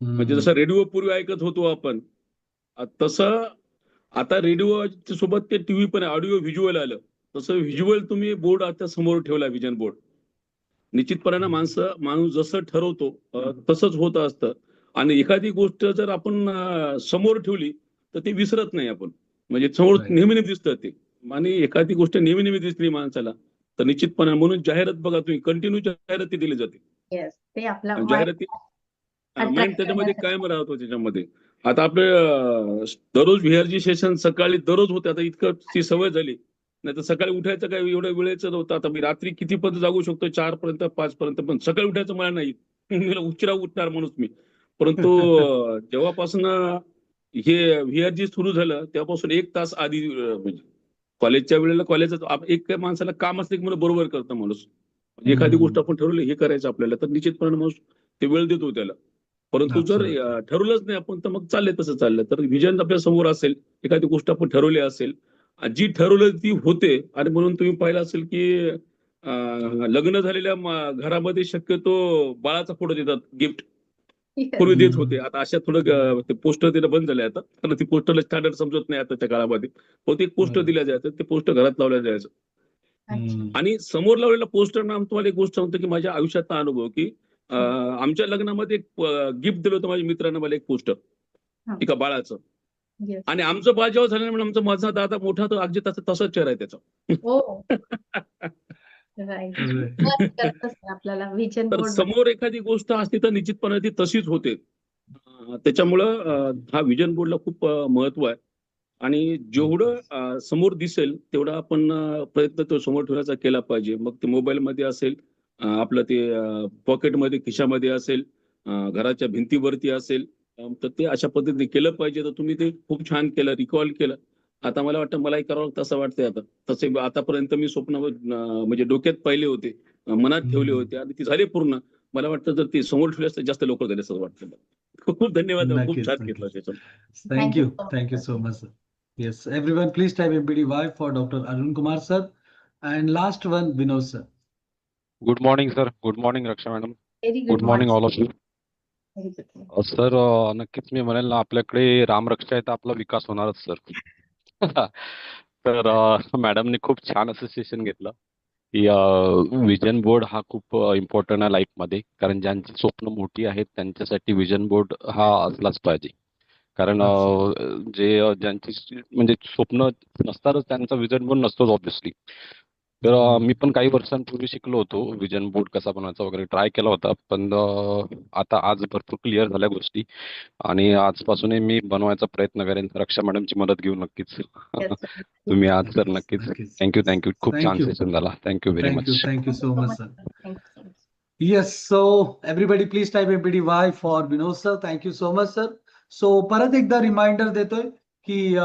म्हणजे जसं रेडिओ पूर्वी ऐकत होतो आपण, तसं आता रेडिओ सोबत ते टीव्ही पण ऑडिओ व्हिज्युअल आलं. तसं व्हिज्युअल तुम्ही बोर्ड आता समोर ठेवला, व्हिजन बोर्ड. निश्चितपणे माणूस जसं ठरवतो तसंच होत असतं. आणि एखादी गोष्ट जर आपण समोर ठेवली तर ते विसरत नाही आपण. म्हणजे समोर नेहमी दिसतं ते. आणि एखादी गोष्ट नेहमी दिसली माणसाला तर निश्चितपणे, म्हणून जाहिरात बघा तुम्ही, कंटिन्यू जाहिराती दिली जाते.
येस, ते आपला
जाहिराती माइंड
attract
त्याच्यामध्ये
करण्यासाठी.
कायम राहतो त्याच्यामध्ये. आता आपले दररोज व्हीआरजी सेशन सकाळी दररोज होते. आता इतकं ती सवय झाली. नाही तर सकाळी उठायचं काय एवढ्या वेळेचं नव्हतं. आता मी रात्री किती पर्यंत जागू शकतो, 4 पर्यंत 5 पर्यंत, पण सकाळी उठायचं मला नाही. उशिरा उठणार माणूस मी. परंतु जेव्हापासून हे व्हीआरजी सुरू झालं तेव्हापासून 1 तास आधी, म्हणजे कॉलेजच्या वेळेला कॉलेजचं एक माणसाला काम असलं की मला बरोबर करतं माणूस. म्हणजे एखादी गोष्ट आपण ठरवली हे करायचं आपल्याला, तर निश्चितपणे माणूस ते वेळ देतो त्याला. परंतु जर ठरवलंच नाही आपण तर मग चाललंय तसं चाललं. तर व्हिजन आपल्या समोर असेल, एखादी गोष्ट आपण ठरवली असेल, जी ठरवलं ती होते. आणि म्हणून तुम्ही पाहिलं असेल की लग्न झालेल्या घरामध्ये शक्यतो बाळाचा फोटो देतात गिफ्ट. पूर्वी देत होते. आता अशा थोडं ते पोस्टर देणं बंद झाले आता, कारण ती पोस्टरला स्टँडर्ड समजत नाही आताच्या काळामध्ये. होते एक पोस्टर दिल्या जायचं, ते पोस्टर घरात लावल्या जायचं. आणि समोर लावलेला पोस्टर ना, तुम्हाला एक गोष्ट सांगतो की माझ्या आयुष्यातला अनुभव की आमच्या लग्नामध्ये एक गिफ्ट दिलं होतं माझ्या मित्रानं मला, एक पोस्टर एका बाळाचं. आणि आमचं बाळ जेव्हा झालं म्हणजे माझा दादा मोठा, तो अगदी तसाच चेहरा आहे त्याचा.
आपल्याला व्हिजन
तर
बोर्ड
समोर एखादी गोष्ट असते तर निश्चितपणे ती तशीच होते. त्याच्यामुळं हा व्हिजन बोर्डला खूप महत्व आहे. आणि जेवढं समोर दिसेल तेवढा आपण प्रयत्न तो समोर ठेवण्याचा केला पाहिजे. मग ते मोबाईलमध्ये असेल, आपलं ते पॉकेटमध्ये, खिशामध्ये असेल, घराच्या भिंतीवरती असेल, तर ते अशा पद्धतीने केलं पाहिजे. तर तुम्ही ते खूप छान केलं, रिकॉल केलं. आता मला वाटतं मलाही करावं तसं वाटतंय आता. तसे आतापर्यंत मी स्वप्न म्हणजे डोक्यात पाहिले होते, मनात ठेवले होते आणि ती झाली पूर्ण. मला वाटतं जर ती समोर ठेवली असतं जास्त लवकर झाले असं वाटतं. खूप खूप धन्यवाद. खूप
नक्कीच,
छान
नक्कीच.
घेतलं त्याचं.
Thank you. Thank you so much, sir. Yes, everyone, please type MPDY for Dr. Arun Kumar sir. And last one, Vinod sir.
Good morning sir. Good morning Raksha madam.
Very
good
good
morning
morning.
All of you.
Very good.
Sir नक्कीच मी म्हणेल ना आपल्याकडे रामरक्षा आहे तर आपला विकास होणारच sir. तर मॅडमने खूप छान असं सेशन घेतलं की विजन बोर्ड हा खूप इम्पॉर्टंट आहे लाईफमध्ये, कारण ज्यांची स्वप्न मोठी आहेत त्यांच्यासाठी विजन बोर्ड हा असलाच पाहिजे. कारण ज्यांची म्हणजे स्वप्न नसतातच त्यांचा विजन बोर्ड नसतोच ऑब्व्हियसली. तर मी पण काही वर्षांपूर्वी शिकलो होतो विजन बोर्ड कसा बनवायचा वगैरे, ट्राय केला होता, पण आता आज भरपूर क्लिअर झाल्या गोष्टी आणि आजपासूनही मी बनवायचा प्रयत्न करेन. रक्षा मॅडमची मदत घेऊ नक्कीच.
Yes, sir.
तुम्ही आज सर नक्कीच.
नक्कीच.
थँक्यू. खूप छान
थँक्यू
सेशन झाला. Thank you very
thank you
much.
Thank you so
Thank you so
much
much,
sir.
sir. Thank you so much.
Yes, so everybody please type MPDY for Vinod sir. Thank you so much sir. So परत एकदा reminder देतोय की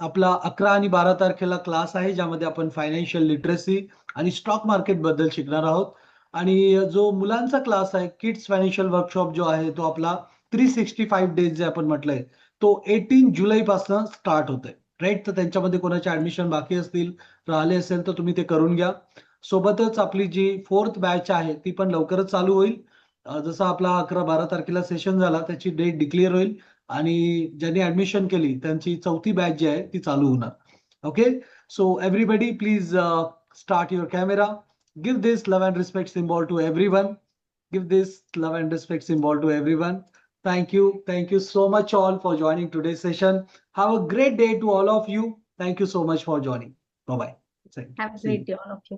आपला 11 आणि 12 तारखेला class आहे ज्यामध्ये आपण फायनान्शियल लिटरसी आणि स्टॉक मार्केट बद्दल शिकणार आहोत. आणि जो मुलांचा क्लास आहे किड्स फायनान्शियल वर्कशॉप जो आहे तो आपला 365 डेज जे आपण म्हटलंय तो 18 जुलै पासून स्टार्ट होतोय, राईट. तर त्यांच्यामध्ये कोणाचे ऍडमिशन बाकी असतील, राहिले असेल तर तुम्ही ते करून घ्या. सोबतच आपली जी 4th बॅच आहे ती पण लवकरच चालू होईल. जसा आपला 11-12 तारखेला सेशन झाला त्याची डेट डिक्लेअर होईल आणि ज्यांनी ऍडमिशन केली त्यांची 4थी बॅच जी आहे ती चालू होणार. Okay, so everybody please start your camera. Give this love and respect symbol to everyone. Give this love and respect symbol to everyone. Thank you so much all for joining today's session. Have a great day to all of you. Thank you so much for joining. Bye bye.
Have a great day, all of you.